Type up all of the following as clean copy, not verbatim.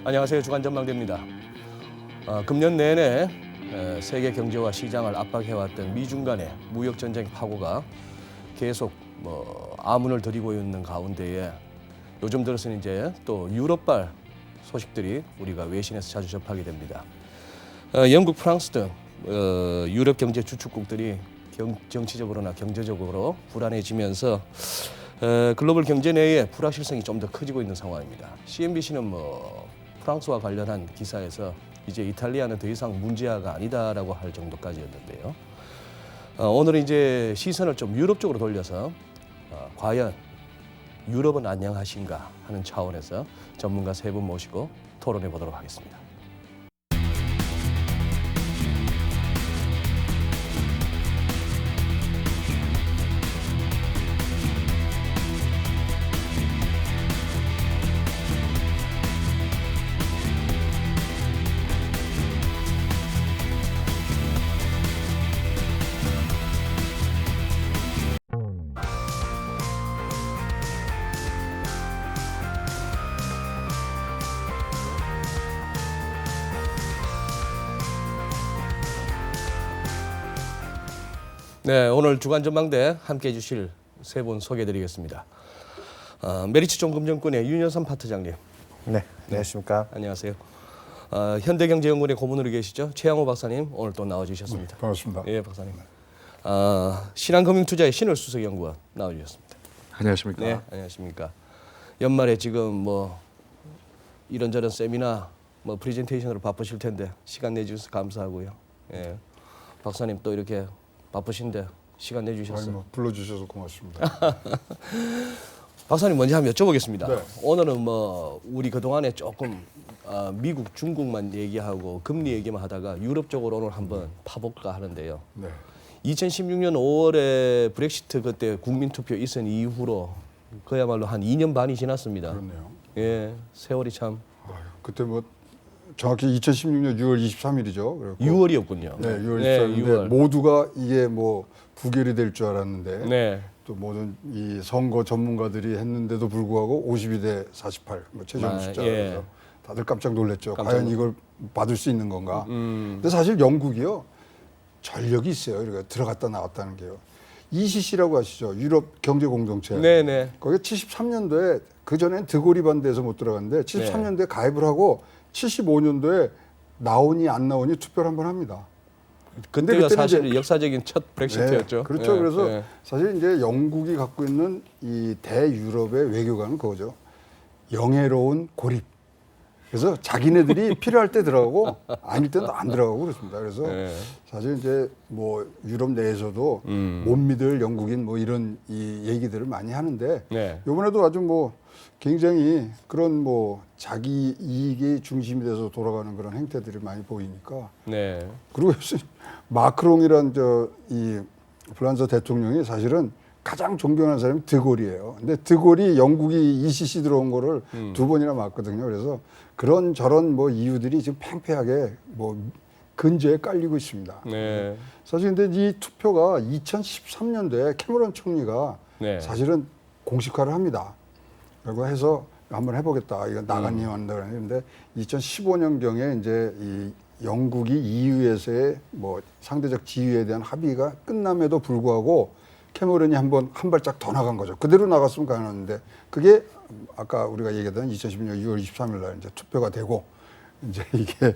안녕하세요. 주간 전망대입니다. 금년 내내 세계 경제와 시장을 압박해왔던 미중 간의 무역 전쟁 파고가 계속 아문을 들이고 있는 가운데에 요즘 들어서는 이제 또 유럽발 소식들이 우리가 외신에서 자주 접하게 됩니다. 영국, 프랑스 등 유럽 경제 주축국들이 정치적으로나 경제적으로 불안해지면서 글로벌 경제 내의 불확실성이 좀 더 커지고 있는 상황입니다. CNBC는 프랑스와 관련한 기사에서 이제 이탈리아는 더 이상 문제아가 아니다라고 할 정도까지였는데요. 오늘은 이제 시선을 좀 유럽 쪽으로 돌려서 과연 유럽은 안녕하신가 하는 차원에서 전문가 세 분 모시고 토론해 보도록 하겠습니다. 네, 오늘 주간 전망대 함께해 주실 세 분 소개해드리겠습니다. 메리츠존금정권의 윤여선 파트장님. 네, 안녕하십니까. 안녕하세요. 현대경제연구원의 고문으로 계시죠? 최양호 박사님 오늘 또 나와주셨습니다. 네, 반갑습니다. 예, 박사님. 신한금융투자의 신을수석연구원 나와주셨습니다. 안녕하십니까. 네, 안녕하십니까. 연말에 지금 이런저런 세미나 프레젠테이션으로 바쁘실 텐데 시간 내주셔서 감사하고요. 예, 박사님 또 이렇게 바쁘신데 시간 내주셨어요. 불러주셔서 고맙습니다. 박사님 먼저 한번 여쭤보겠습니다. 네. 오늘은 우리 그동안에 조금 미국, 중국만 얘기하고 금리 얘기만 하다가 유럽 쪽으로 오늘 한번 파볼까 하는데요. 네. 2016년 5월에 브렉시트 그때 국민투표 있은 이후로 그야말로 한 2년 반이 지났습니다. 그렇네요. 예, 세월이 참. 그때 정확히 2016년 6월 23일이죠. 6월이었군요. 네, 6월 네, 23일인데 6월. 모두가 이게 부결이 될 줄 알았는데 네. 또 모든 이 선거 전문가들이 했는데도 불구하고 52대 48 최종 숫자라서 예. 다들 깜짝 놀랐죠. 깜짝 과연 이걸 받을 수 있는 건가? 근데 사실 영국이요 전력이 있어요. 이렇게 들어갔다 나왔다는 게요. ECC라고 아시죠? 유럽 경제 공동체. 네네. 거기 73년도에 그 전엔 드골이 반대해서 못 들어갔는데 73년도에 가입을 하고 75년도에 나오니 안 나오니 투표를 한번 합니다. 그때가 그때는 사실 역사적인 첫 브렉시트였죠. 네, 그렇죠. 예, 그래서 예. 사실 이제 영국이 갖고 있는 이 대유럽의 외교관은 그거죠. 영예로운 고립. 그래서 자기네들이 필요할 때 들어가고 아닐 때는 안 들어가고 그렇습니다. 그래서 네. 사실 이제 유럽 내에서도 못 믿을 영국인 이런 이 얘기들을 많이 하는데 네. 이번에도 아주 굉장히 그런 자기 이익이 중심이 돼서 돌아가는 그런 행태들이 많이 보이니까. 네. 그리고 마크롱이란 이 프랑스 대통령이 사실은 가장 존경하는 사람이 드골이에요. 근데 드골이 영국이 ECC 들어온 거를 두 번이나 맞거든요. 그래서 그런 저런 이유들이 지금 팽팽하게 근저에 깔리고 있습니다. 네. 사실 근데 이 투표가 2013년도에 캐머런 총리가 네. 사실은 공식화를 합니다. 그리고 해서 한번 해보겠다. 이거 나가니 한다 그랬는데 2015년경에 이제 이 영국이 EU에서의 상대적 지위에 대한 합의가 끝남에도 불구하고 캐머런이 한 발짝 더 나간 거죠. 그대로 나갔으면 가능했는데 그게 아까 우리가 얘기했던 2016년 6월 23일 날 이제 투표가 되고 이제 이게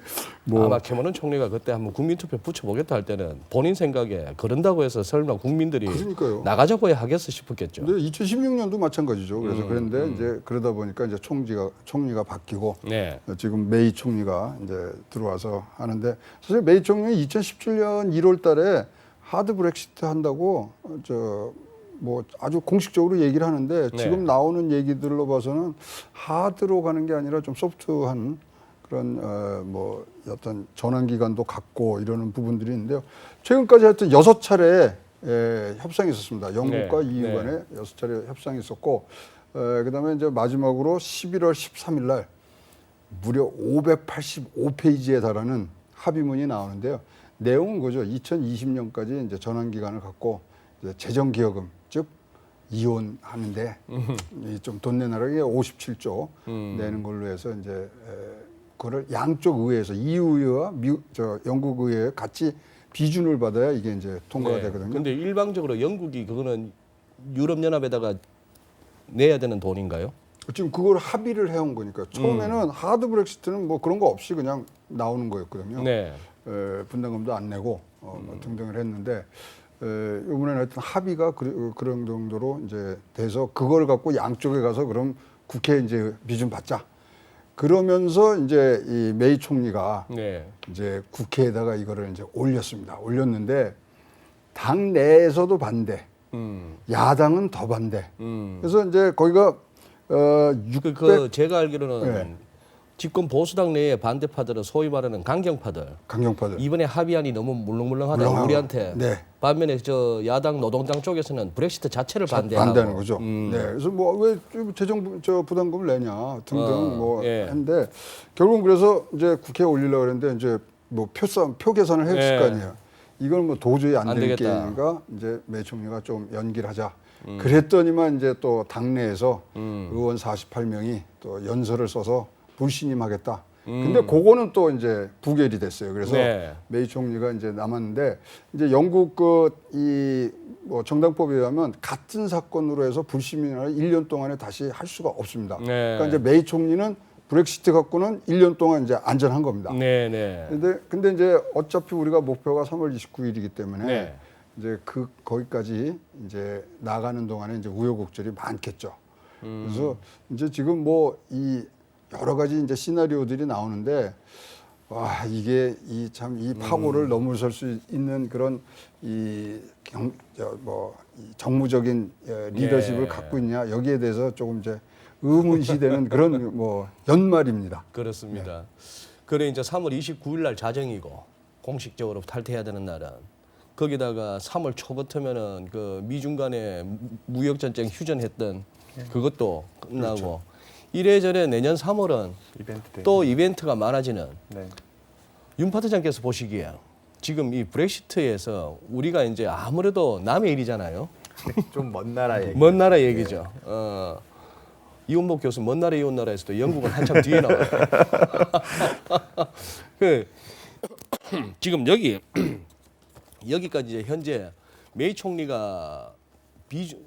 아마 캐머런 총리가 그때 한번 국민투표 붙여보겠다 할 때는 본인 생각에 그런다고 해서 설마 국민들이 그러니까요. 나가자고 하겠어 싶었겠죠. 근데 2016년도 마찬가지죠. 그래서 그런데 이제 그러다 보니까 이제 총리가 바뀌고 네. 지금 메이 총리가 이제 들어와서 하는데 사실 메이 총리는 2017년 1월 달에 하드 브렉시트 한다고 아주 공식적으로 얘기를 하는데 네. 지금 나오는 얘기들로 봐서는 하드로 가는 게 아니라 좀 소프트한 그런 어떤 전환 기간도 갖고 이러는 부분들이 있는데요. 최근까지 하여튼 6차례 협상이 있었습니다. 영국과 네. EU 간에 6차례 협상이 있었고 그다음에 이제 마지막으로 11월 13일 날 무려 585페이지에 달하는 합의문이 나오는데요. 내용은 그죠. 2020년까지 이제 전환 기간을 갖고 이제 재정 기여금 즉 이혼하는데 좀 돈 내놔라 이게 57조 내는 걸로 해서 이제 그거를 양쪽 의회에서 EU 의회와 영국 의회에 같이 비준을 받아야 이게 이제 통과가 되거든요. 근데 일방적으로 영국이 그거는 유럽 연합에다가 내야 되는 돈인가요? 지금 그걸 합의를 해온 거니까 처음에는 하드 브렉시트는 뭐 그런 거 없이 그냥 나오는 거였거든요. 네. 분담금도 안 내고 뭐 등등을 했는데 이번에는 하여튼 합의가 그런 정도로 이제 돼서 그걸 갖고 양쪽에 가서 그럼 국회에 이제 비준 받자. 그러면서 이제 이 메이 총리가 네. 이제 국회에다가 이거를 이제 올렸습니다. 올렸는데 당 내에서도 반대, 야당은 더 반대. 그래서 이제 거기가 600 제가 알기로는 네. 집권 보수당 내에 반대파들은 소위 말하는 강경파들. 이번에 합의안이 너무 물렁물렁하다 물렁하고. 우리한테. 네. 반면에 저 야당 노동당 쪽에서는 브렉시트 자체를 반대하고. 반대하는 거죠. 네. 그래서 뭐 왜 재정 부담금을 내냐 등등 뭐 예. 했는데 결국은 그래서 이제 국회에 올리려고 그랬는데 이제 뭐 표 계산을 했을 예. 거 아니에요. 이걸 뭐 도저히 안 안 되겠다. 되니까 이제 메이 총리가 좀 연기를 하자. 그랬더니만 이제 또 당내에서 의원 48명이 또 연설을 써서 불신임하겠다. 근데 그거는 또 이제 부결이 됐어요. 그래서 네. 메이 총리가 이제 남았는데 이제 영국 이 뭐 정당법에 의하면 같은 사건으로 해서 불신임을 1년 동안에 다시 할 수가 없습니다. 네. 그러니까 이제 메이 총리는 브렉시트 갖고는 1년 동안 이제 안전한 겁니다. 네, 네. 근데 이제 어차피 우리가 목표가 3월 29일이기 때문에 네. 이제 거기까지 이제 나가는 동안에 이제 우여곡절이 많겠죠. 그래서 이제 지금 뭐 이 여러 가지 이제 시나리오들이 나오는데 와 이게 이 파고를 넘어설 수 있는 그런 이 정무적인 리더십을 예. 갖고 있냐 여기에 대해서 조금 이제 의문시되는 그런 뭐 연말입니다. 그렇습니다. 그래 이제 3월 29일 날 자정이고 공식적으로 탈퇴해야 되는 날은 거기다가 3월 초부터면은 그 미중 간의 무역 전쟁 휴전했던 그것도 끝나고 그렇죠. 이래저래 내년 3월은 이벤트 또 이벤트가 많아지는 네. 윤 파트장께서 보시기에 지금 이 브렉시트에서 우리가 이제 아무래도 남의 일이잖아요. 좀 먼 나라 얘기. 먼 나라 얘기죠. 이원복 교수 먼 나라 이온 나라에서도 영국은 한참 뒤에 나와요. 그 지금 여기까지 이제 현재 메이 총리가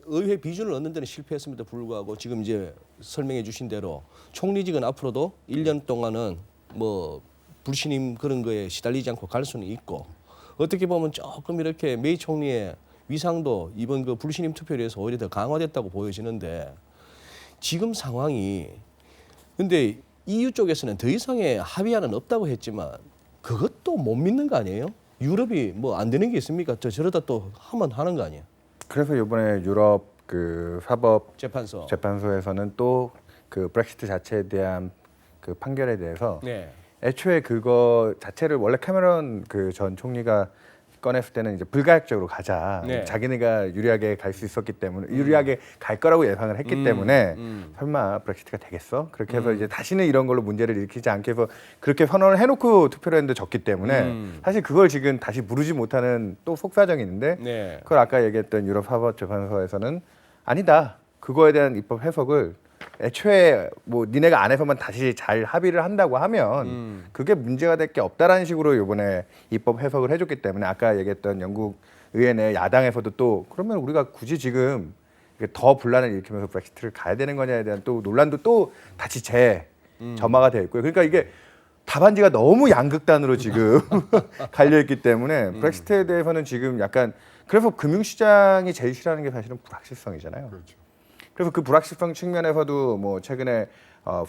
의회 비준을 얻는 데는 실패했음에도 불구하고 지금 이제 설명해 주신 대로 총리직은 앞으로도 1년 동안은 뭐 불신임 그런 거에 시달리지 않고 갈 수는 있고 어떻게 보면 조금 이렇게 메이 총리의 위상도 이번 그 불신임 투표에 의해서 오히려 더 강화됐다고 보여지는데 지금 상황이 근데 EU 쪽에서는 더 이상의 합의안은 없다고 했지만 그것도 못 믿는 거 아니에요? 유럽이 뭐 안 되는 게 있습니까? 저러다 또 하면 하는 거 아니에요? 그래서 이번에 유럽 그 사법 재판소에서는 또 그 브렉시트 자체에 대한 그 판결에 대해서 네. 애초에 그거 자체를 원래 캐머런 그 전 총리가 꺼냈을 때는 이제 불가역적으로 가자. 네. 자기네가 유리하게 갈 수 있었기 때문에 유리하게 갈 거라고 예상을 했기 때문에 설마 브렉시트가 되겠어? 그렇게 해서 이제 다시는 이런 걸로 문제를 일으키지 않게 해서 그렇게 선언을 해놓고 투표를 했는데 졌기 때문에 사실 그걸 지금 다시 부르지 못하는 또 속사정이 있는데 네. 그걸 아까 얘기했던 유럽 사법재판소에서는 아니다. 그거에 대한 입법 해석을 애초에 뭐 니네가 안에서만 다시 잘 합의를 한다고 하면 그게 문제가 될 게 없다라는 식으로 이번에 입법 해석을 해줬기 때문에 아까 얘기했던 영국 의회 내 야당에서도 또 그러면 우리가 굳이 지금 더 분란을 일으키면서 브렉시트를 가야 되는 거냐에 대한 또 논란도 또 다시 재점화가 되어 있고요. 그러니까 이게 답안지가 너무 양극단으로 지금 갈려 있기 때문에 브렉시트에 대해서는 지금 약간 그래서 금융시장이 제일 싫어하는 게 사실은 불확실성이잖아요. 그렇죠. 그래서 그 불확실성 측면에서도 뭐 최근에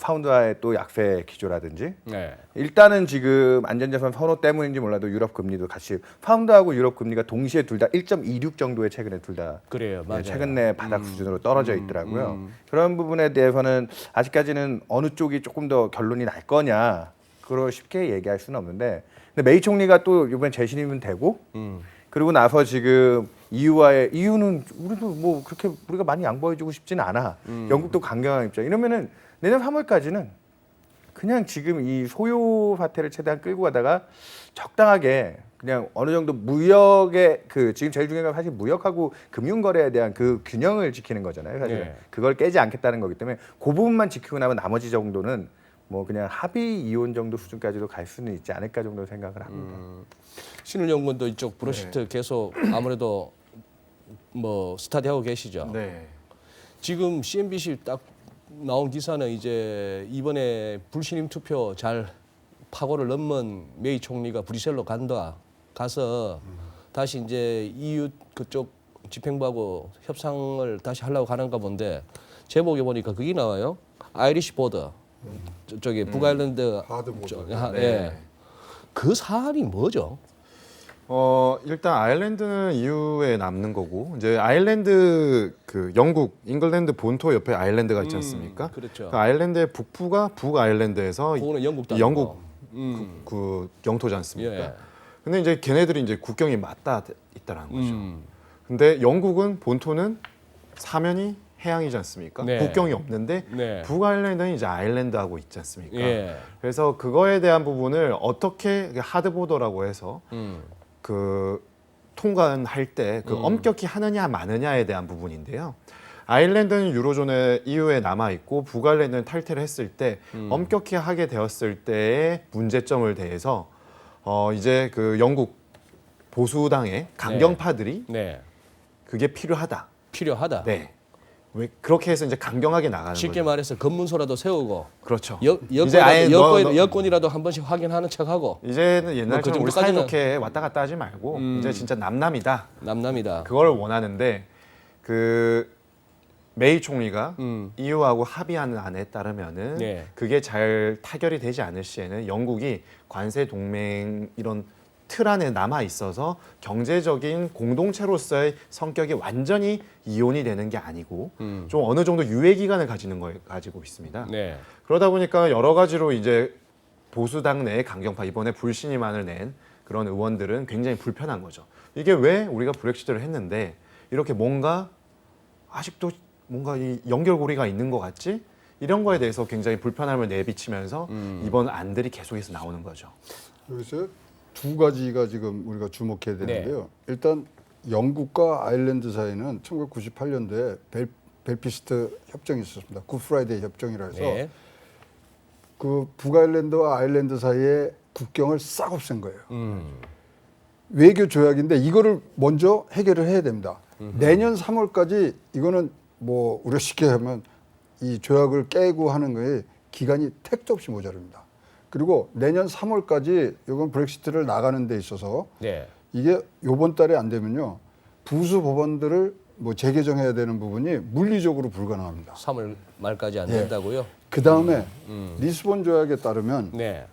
파운드와의 또 약세 기조라든지 네. 일단은 지금 안전자산 선호 때문인지 몰라도 유럽 금리도 같이 파운드하고 유럽 금리가 동시에 둘 다 1.26 정도에 최근에 둘 다 그래요. 맞아요. 최근 내 바닥 수준으로 떨어져 있더라고요. 그런 부분에 대해서는 아직까지는 어느 쪽이 조금 더 결론이 날 거냐 그걸 쉽게 얘기할 수는 없는데 근데 메이 총리가 또 이번에 재신임은 되고 그리고 나서 지금 EU는 우리도 뭐 그렇게 우리가 많이 양보해주고 싶지는 않아. 영국도 강경한 입장. 이러면은 내년 3월까지는 그냥 지금 이 소요 사태를 최대한 끌고 가다가 적당하게 그냥 어느 정도 무역의 그 지금 제일 중요한 건 사실 무역하고 금융 거래에 대한 그 균형을 지키는 거잖아요. 사실은 네. 그걸 깨지 않겠다는 거기 때문에 그 부분만 지키고 나면 나머지 정도는 뭐 그냥 합의 이혼 정도 수준까지도 갈 수는 있지 않을까 정도 생각을 합니다. 신을 연구원도 이쪽 브렉시트 계속 아무래도 뭐 스타디하고 계시죠. 네. 지금 CNBC 딱 나온 기사는 이제 이번에 불신임 투표 잘 파고를 넘은 메이 총리가 브뤼셀로 가서 다시 이제 EU 그쪽 집행부하고 협상을 다시 하려고 가는가 본데 제목에 보니까 그게 나와요. 아이리시 보더 저쪽에 북아일랜드 하드 보더. 예. 그 사안이 뭐죠? 일단 아일랜드는 EU에 남는 거고 이제 아일랜드 그 영국 잉글랜드 본토 옆에 아일랜드가 있지 않습니까? 그렇죠. 그 아일랜드의 북부가 북아일랜드에서 그거는 영국도 이 영국 아니고. 그 영토지 않습니까? 예. 근데 이제 걔네들이 이제 국경이 맞닿아 있다라는 거죠. 근데 영국은 본토는 사면이 해양이지 않습니까? 네. 국경이 없는데 네. 북아일랜드는 이제 아일랜드하고 있지 않습니까? 예. 그래서 그거에 대한 부분을 어떻게 하드보더라고 해서 그 통관할 때 그 엄격히 하느냐 마느냐에 대한 부분인데요. 아일랜드는 유로존에 EU에 남아 있고 북아일랜드는 탈퇴를 했을 때 엄격히 하게 되었을 때의 문제점을 대해서 이제 그 영국 보수당의 강경파들이 네. 그게 필요하다. 필요하다. 네. 왜 그렇게 해서 이제 강경하게 나가는 쉽게 거죠. 말해서 검문소라도 세우고 그렇죠. 여권, 아예 여권이라도 한 번씩 확인하는 척하고 이제는 옛날처럼 그 우리 정도까지는- 사이좋게 왔다 갔다 하지 말고 이제 진짜 남남이다. 남남이다. 그걸 원하는데 그 메이 총리가 EU하고 합의하는 안에 따르면은 네. 그게 잘 타결이 되지 않을 시에는 영국이 관세 동맹 이런 틀 안에 남아 있어서 경제적인 공동체로서의 성격이 완전히 이혼이 되는 게 아니고 좀 어느 정도 유예 기간을 가지고 있습니다. 네. 그러다 보니까 여러 가지로 이제 보수당 내의 강경파 이번에 불신임안을 낸 그런 의원들은 굉장히 불편한 거죠. 이게 왜 우리가 브렉시트를 했는데 이렇게 뭔가 아직도 뭔가 이 연결고리가 있는 것 같지? 이런 거에 대해서 굉장히 불편함을 내비치면서 이번 안들이 계속해서 나오는 거죠. 여기서 두 가지가 지금 우리가 주목해야 되는데요. 네. 일단 영국과 아일랜드 사이는 1998년도에 벨피스트 협정이 있었습니다. 굿프라이데이 협정이라 해서 네. 그 북아일랜드와 아일랜드 사이에 국경을 싹 없앤 거예요. 외교 조약인데 이거를 먼저 해결을 해야 됩니다. 내년 3월까지 이거는 뭐 우리가 쉽게 하면 이 조약을 깨고 하는 거에 기간이 택도 없이 모자릅니다. 그리고 내년 3월까지 이건 브렉시트를 나가는 데 있어서 네. 이게 요번 달에 안 되면요. 부수 법안들을 뭐 재개정해야 되는 부분이 물리적으로 불가능합니다. 3월 말까지 안 예. 된다고요? 그다음에 리스본 조약에 따르면 네.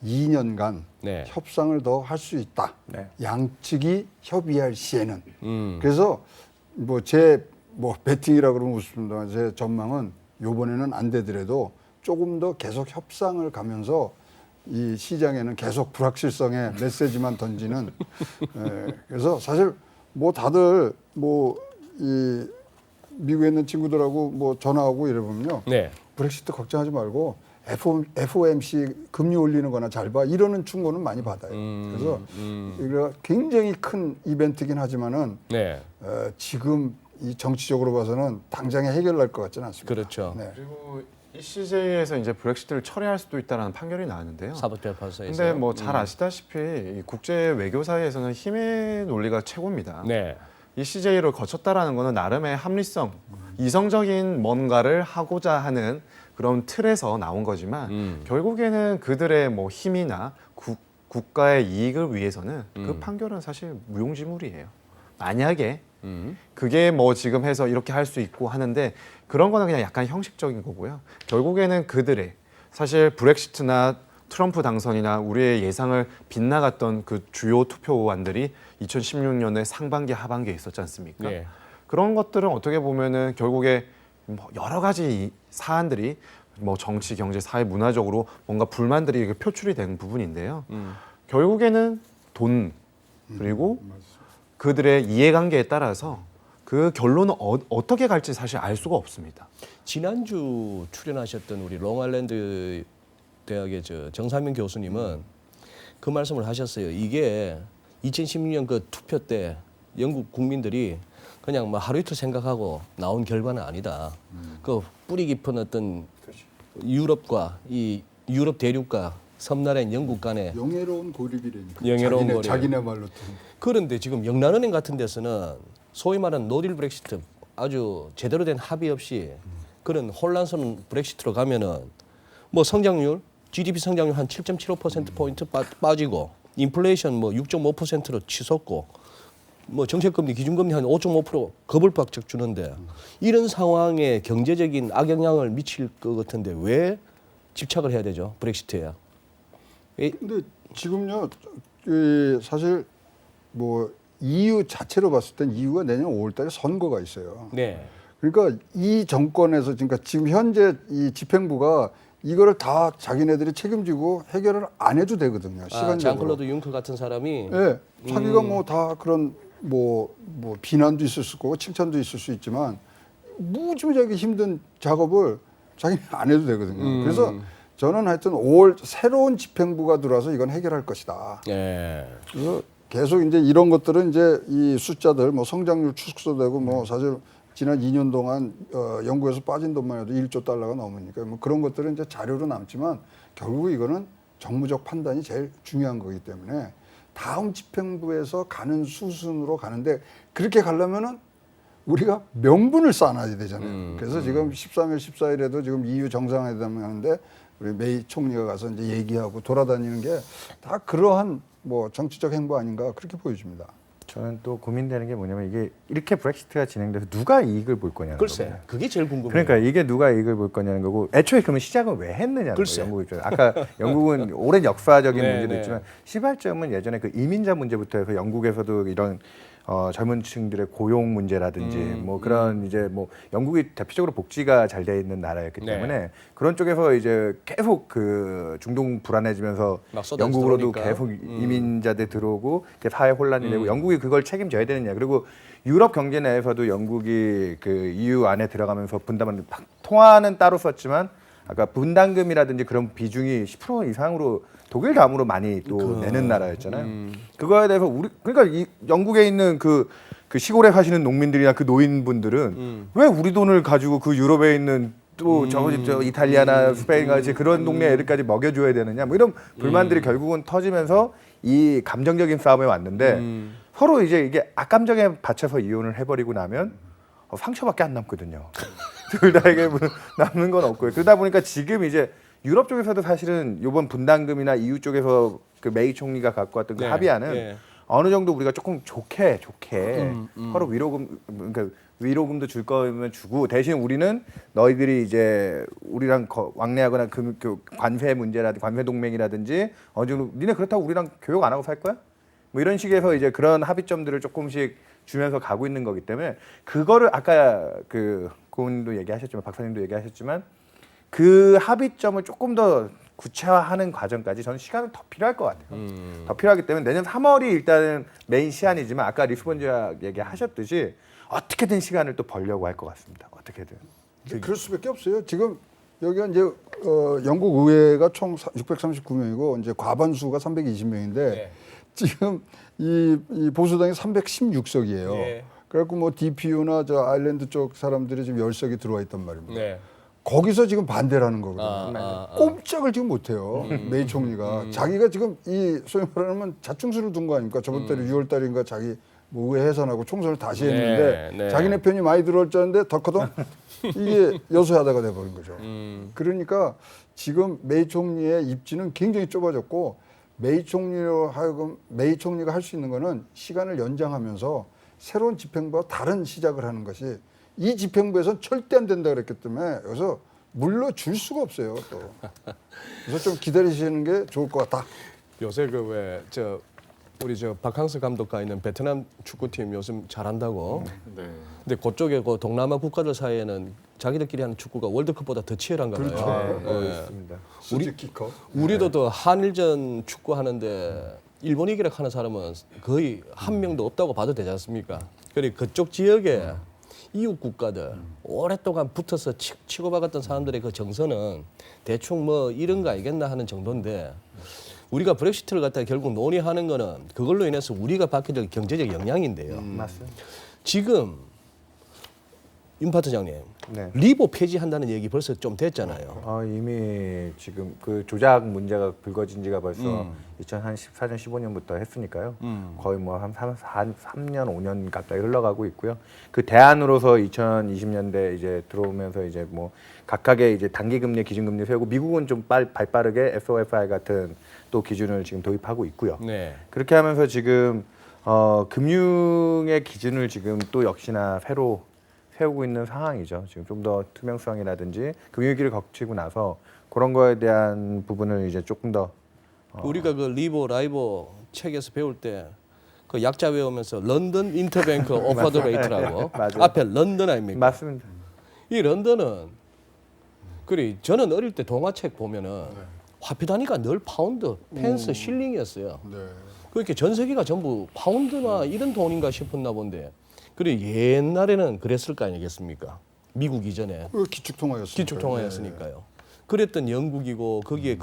2년간 네. 협상을 더 할 수 있다. 네. 양측이 협의할 시에는. 그래서 뭐 제 뭐 배팅이라 그러면 웃습니다만 제 전망은 요번에는 안 되더라도 조금 더 계속 협상을 가면서 이 시장에는 계속 불확실성의 메시지만 던지는 그래서 사실 뭐 다들 뭐 이 미국에 있는 친구들하고 뭐 전화하고 이래 보면요. 네. 브렉시트 걱정하지 말고 FOMC 금리 올리는 거나 잘 봐. 이러는 충고는 많이 받아요. 그래서 이거 굉장히 큰 이벤트긴 하지만은 네. 지금 이 정치적으로 봐서는 당장에 해결날 것 같지는 않습니다. 그렇죠. 네. 그리고 ECJ에서 이제 브렉시트를 철회할 수도 있다라는 판결이 나왔는데요. 사법재판소에서. 근데 뭐 잘 아시다시피 이 국제 외교 사회에서는 힘의 논리가 최고입니다. 네. ECJ를 거쳤다라는 것은 나름의 합리성, 이성적인 뭔가를 하고자 하는 그런 틀에서 나온 거지만 결국에는 그들의 뭐 힘이나 국가의 이익을 위해서는 그 판결은 사실 무용지물이에요. 만약에 그게 뭐 지금 해서 이렇게 할 수 있고 하는데 그런 거는 그냥 약간 형식적인 거고요. 결국에는 그들의 사실 브렉시트나 트럼프 당선이나 우리의 예상을 빗나갔던 그 주요 투표안들이 2016년에 상반기 하반기에 있었지 않습니까? 네. 그런 것들은 어떻게 보면은 결국에 뭐 여러 가지 사안들이 뭐 정치, 경제, 사회, 문화적으로 뭔가 불만들이 표출이 된 부분인데요. 결국에는 돈 그리고 그들의 이해관계에 따라서 그 결론은 어떻게 갈지 사실 알 수가 없습니다. 지난주 출연하셨던 우리 롱아일랜드 대학의 정상민 교수님은 그 말씀을 하셨어요. 이게 2016년 그 투표 때 영국 국민들이 그냥 뭐 하루 이틀 생각하고 나온 결과는 아니다. 그 뿌리 깊은 어떤 유럽과 이 유럽 대륙과 섬나라인 영국 간에 영예로운 고립이라니까. 영예로운 고립. 자기네 말로 또. 그런데 지금 영란은행 같은 데서는 소위 말하는 노딜 브렉시트 아주 제대로 된 합의 없이 그런 혼란스러운 브렉시트로 가면은 뭐 성장률 GDP 성장률 한 7.75%포인트 빠지고 인플레이션 뭐 6.5%로 치솟고 뭐 정책금리 기준금리 한 5.5% 겁을 박적 주는데 이런 상황에 경제적인 악영향을 미칠 것 같은데 왜 집착을 해야 되죠 브렉시트에? 근데 지금요, 사실 뭐 EU 자체로 봤을 땐 EU가 내년 5월달에 선거가 있어요. 네. 그러니까 이 정권에서 그러니까 지금 현재 이 집행부가 이거를 다 자기네들이 책임지고 해결을 안 해도 되거든요. 시간적으로. 장클로드 융커 같은 사람이 예, 자기가 뭐 다 그런 뭐 비난도 있을 수 있고 칭찬도 있을 수 있지만 무지무지하게 힘든 작업을 자기는 안 해도 되거든요. 그래서 저는 하여튼 5월 새로운 집행부가 들어와서 이건 해결할 것이다. 예. 그래서 계속 이제 이런 것들은 이제 이 숫자들 뭐 성장률 축소되고 뭐 사실 지난 2년 동안 영국에서 빠진 돈만 해도 1조 달러가 넘으니까 뭐 그런 것들은 이제 자료로 남지만 결국 이거는 정무적 판단이 제일 중요한 거기 때문에 다음 집행부에서 가는 수순으로 가는데 그렇게 가려면은 우리가 명분을 쌓아놔야 되잖아요. 그래서 지금 13일, 14일에도 지금 EU 정상회담 하는데 우리 메이 총리가 가서 이제 얘기하고 돌아다니는 게 다 그러한 뭐 정치적 행보 아닌가 그렇게 보여집니다. 저는 또 고민되는 게 뭐냐면 이게 이렇게 브렉시트가 진행돼서 누가 이익을 볼 거냐는 글쎄, 거예요. 그게 제일 궁금해요. 그러니까 이게 누가 이익을 볼 거냐는 거고 애초에 그러면 시작은 왜 했느냐는 글쎄. 거예요. 영국 입장에서. 아까 영국은 오랜 역사적인 네, 문제도 네. 있지만 시발점은 예전에 그 이민자 문제부터 해서 영국에서도 이런 젊은층들의 고용 문제라든지 뭐 그런 이제 뭐 영국이 대표적으로 복지가 잘 돼 있는 나라였기 네. 때문에 그런 쪽에서 이제 계속 그 중동 불안해지면서 막 쏟아져 영국으로도 들어오니까. 계속 이민자들 들어오고 사회 혼란이 되고 영국이 그걸 책임져야 되느냐 그리고 유럽 경제 내에서도 영국이 그 EU 안에 들어가면서 분담을 통화는 따로 썼지만 아까 분담금이라든지 그런 비중이 10% 이상으로 독일 다음으로 많이 또 내는 나라였잖아요. 그거에 대해서 우리 그러니까 이 영국에 있는 그 시골에 사시는 농민들이나 그 노인분들은 왜 우리 돈을 가지고 그 유럽에 있는 또 저 이탈리아나 스페인 같이 그런 동네 애들까지 먹여줘야 되느냐 뭐 이런 불만들이 결국은 터지면서 이 감정적인 싸움에 왔는데 서로 이제 이게 악감정에 받쳐서 이혼을 해버리고 나면 상처밖에 안 남거든요. 둘 다에게 남는 건 없고요. 그러다 보니까 지금 이제 유럽 쪽에서도 사실은 이번 분담금이나 EU 쪽에서 그 메이 총리가 갖고 왔던 그 네, 합의안은 네. 어느 정도 우리가 조금 좋게 서로 그러니까 위로금도 줄 거면 주고 대신 우리는 너희들이 이제 우리랑 왕래하거나 그 관세 문제라든지 관세 동맹이라든지 어느 정도 니네 그렇다고 우리랑 교역 안 하고 살 거야? 뭐 이런 식에서 이제 그런 합의점들을 조금씩 주면서 가고 있는 거기 때문에 그거를 아까 그 고은도 얘기하셨지만 박사님도 얘기하셨지만 그 합의점을 조금 더 구체화하는 과정까지 저는 시간은 더 필요할 것 같아요. 더 필요하기 때문에 내년 3월이 일단은 메인 시한이지만 아까 리스본 조약 얘기하셨듯이 어떻게든 시간을 또 벌려고 할 것 같습니다. 어떻게든. 그럴 수밖에 없어요. 지금 여기가 이제 영국 의회가 총 639명이고 이제 과반수가 320명인데 네. 지금 이 보수당이 316석이에요. 네. 그래갖고 뭐 DPU나 저 아일랜드 쪽 사람들이 지금 10석이 들어와 있단 말입니다. 네. 거기서 지금 반대라는 거거든요. 꼼짝을 지금 못해요. 메이 총리가 자기가 지금 이 소위 말하면 자충수를 둔 거 아닙니까? 저번 달에 6월 달인가 자기 뭐 의회 해산하고 총선을 다시 했는데 네. 자기네 편이 많이 들어올 줄 알았는데 덜커덩 이게 여소야다가 돼버린 거죠. 그러니까 지금 메이 총리의 입지는 굉장히 좁아졌고 메이 총리로 하여금 메이 총리가 할 수 있는 거는 시간을 연장하면서 새로운 집행부와 다른 시작을 하는 것이 이 집행부에서는 절대 안 된다 그랬기 때문에 여기서 물러줄 수가 없어요. 또. 그래서 좀 기다리시는 게 좋을 것 같다. 요새 그 왜 우리 박항서 감독가 있는 베트남 축구팀 요즘 잘한다고. 네. 근데 그쪽에 그 동남아 국가들 사이에는 자기들끼리 하는 축구가 월드컵보다 더 치열한가 봐요. 그렇죠. 예. 있습니다. 수직 키커. 우리도 더 한일전 축구 하는데 일본 이기라 하는 사람은 거의 한 명도 없다고 봐도 되지 않습니까? 그리고 그쪽 지역에 이웃 국가들 오랫동안 붙어서 치고 박았던 사람들의 그 정서는 대충 뭐 이런 거 알겠나 하는 정도인데 우리가 브렉시트를 갖다가 결국 논의하는 거는 그걸로 인해서 우리가 받게 될 경제적 영향인데요. 맞습니다. 지금 윤 파트장님, 네. 리보 폐지한다는 얘기 벌써 좀 됐잖아요. 이미 지금 그 조작 문제가 불거진 지가 벌써 2014년, 15년부터 했으니까요. 거의 뭐 한 3년, 5년 가까이 흘러가고 있고요. 그 대안으로서 2020년대 이제 들어오면서 이제 뭐 각각의 이제 단기금리, 기준금리 세우고 미국은 좀 발빠르게 SOFR 같은 또 기준을 지금 도입하고 있고요. 네. 그렇게 하면서 지금 금융의 기준을 지금 또 역시나 새로 세우고 있는 상황이죠. 지금 좀 더 투명성이라든지 금융위기를 거치고 나서 그런 거에 대한 부분을 이제 조금 더 우리가 그 리보 라이보 책에서 배울 때 그 약자 외우면서 런던 인터뱅크 오퍼드 레이트라고 맞아요. 앞에 런던 아닙니까? 맞습니다. 이 런던은 그래 저는 어릴 때 동화책 보면은 화폐 단위가 늘 파운드, 펜스, 실링이었어요. 네. 그렇게 전 세계가 전부 파운드나 이런 돈인가 싶었나 본데 그래 옛날에는 그랬을 거 아니겠습니까? 미국 이전에 그 기축통화였어요. 기축통화였으니까요. 그랬던 영국이고 거기에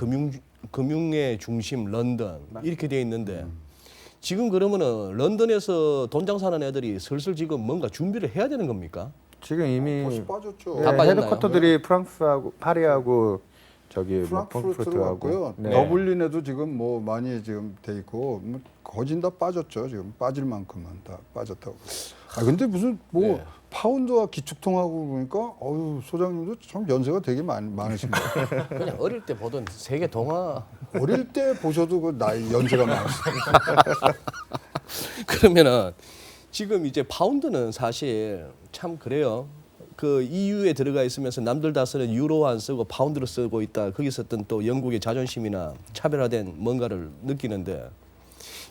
금융의 중심 런던 이렇게 돼 있는데 지금 그러면은 런던에서 돈 장사하는 애들이 슬슬 지금 뭔가 준비를 해야 되는 겁니까? 지금 이미 벌써 빠졌죠. 다 빠졌나요? 헤드쿼터들이 프랑스하고 파리하고 저기 뭐 프랑크푸르트로 갔고요. 네. 더블린에도 지금 뭐 많이 지금 돼 있고 뭐 거진 다 빠졌죠. 지금 빠질 만큼은 다 빠졌다고. 아 근데 무슨 뭐 네. 파운드와 기축통화고 보니까 어유 소장님도 참 연세가 되게 많으십니다. 그냥 어릴 때 보던 세계 동화 어릴 때 보셔도 그 나이 연세가 많으십니다. 그러면은 지금 이제 파운드는 사실 참 그래요. 그 EU에 들어가 있으면서 남들 다 쓰는 유로 안 쓰고 파운드를 쓰고 있다. 거기서 어떤 또 영국의 자존심이나 차별화된 뭔가를 느끼는데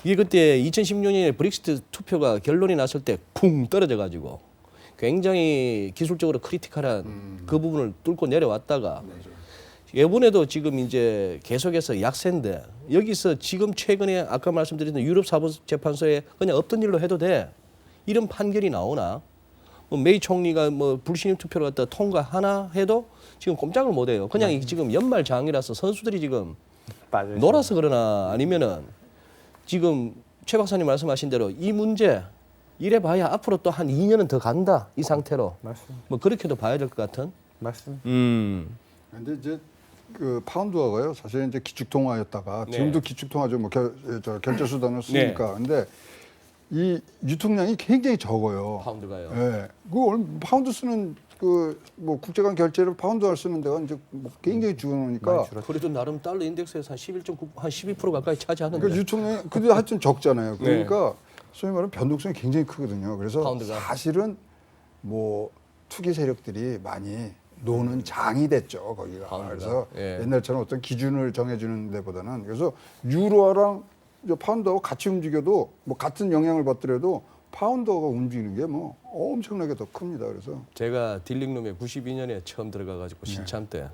이게 그때 2016년에 브렉시트 투표가 결론이 났을 때 쿵 떨어져 가지고 굉장히 기술적으로 크리티컬한 그 부분을 뚫고 내려왔다가 이번에도 지금 이제 계속해서 약세인데 여기서 지금 최근에 아까 말씀드린 유럽 사법재판소에 그냥 없던 일로 해도 돼 이런 판결이 나오나 뭐 메이 총리가 뭐 불신임 투표를 갖다 통과하나 해도 지금 꼼짝을 못해요. 그냥 이게 지금 연말 장이라서 선수들이 지금 빠져 놀아서 그러나 아니면은 지금 최 박사님 말씀하신 대로 이 문제 이래봐야 앞으로 또 한 2년은 더 간다 이 상태로 맞습니다. 뭐 그렇게도 봐야 될 것 같은. 맞습니다. 근데 이제 그 파운드화가요. 사실 이제 기축통화였다가 네. 지금도 기축통화죠. 뭐 결제 수단을 쓰니까. 근데 이 유통량이 굉장히 적어요. 파운드가요. 예. 그 파운드 쓰는 그 뭐 국제간 결제를 파운드화를 쓰는 데가 이제 뭐 굉장히 줄어드니까 그래도 나름 달러 인덱스에서 한 11.9, 한 12% 가까이 차지하는데. 그러니까 유통량이 근데 하여튼 적잖아요. 그러니까 소위 말하면 변동성이 굉장히 크거든요. 그래서 파운드가. 사실은 뭐 투기 세력들이 많이 노는 장이 됐죠 거기가. 파운드가. 그래서 예. 옛날처럼 어떤 기준을 정해주는 데보다는 그래서 유로화랑 파운드하고 같이 움직여도 뭐 같은 영향을 받더라도 파운드가 움직이는 게 뭐 엄청나게 더 큽니다. 그래서 제가 딜링룸에 92년에 처음 들어가가지고 신참 때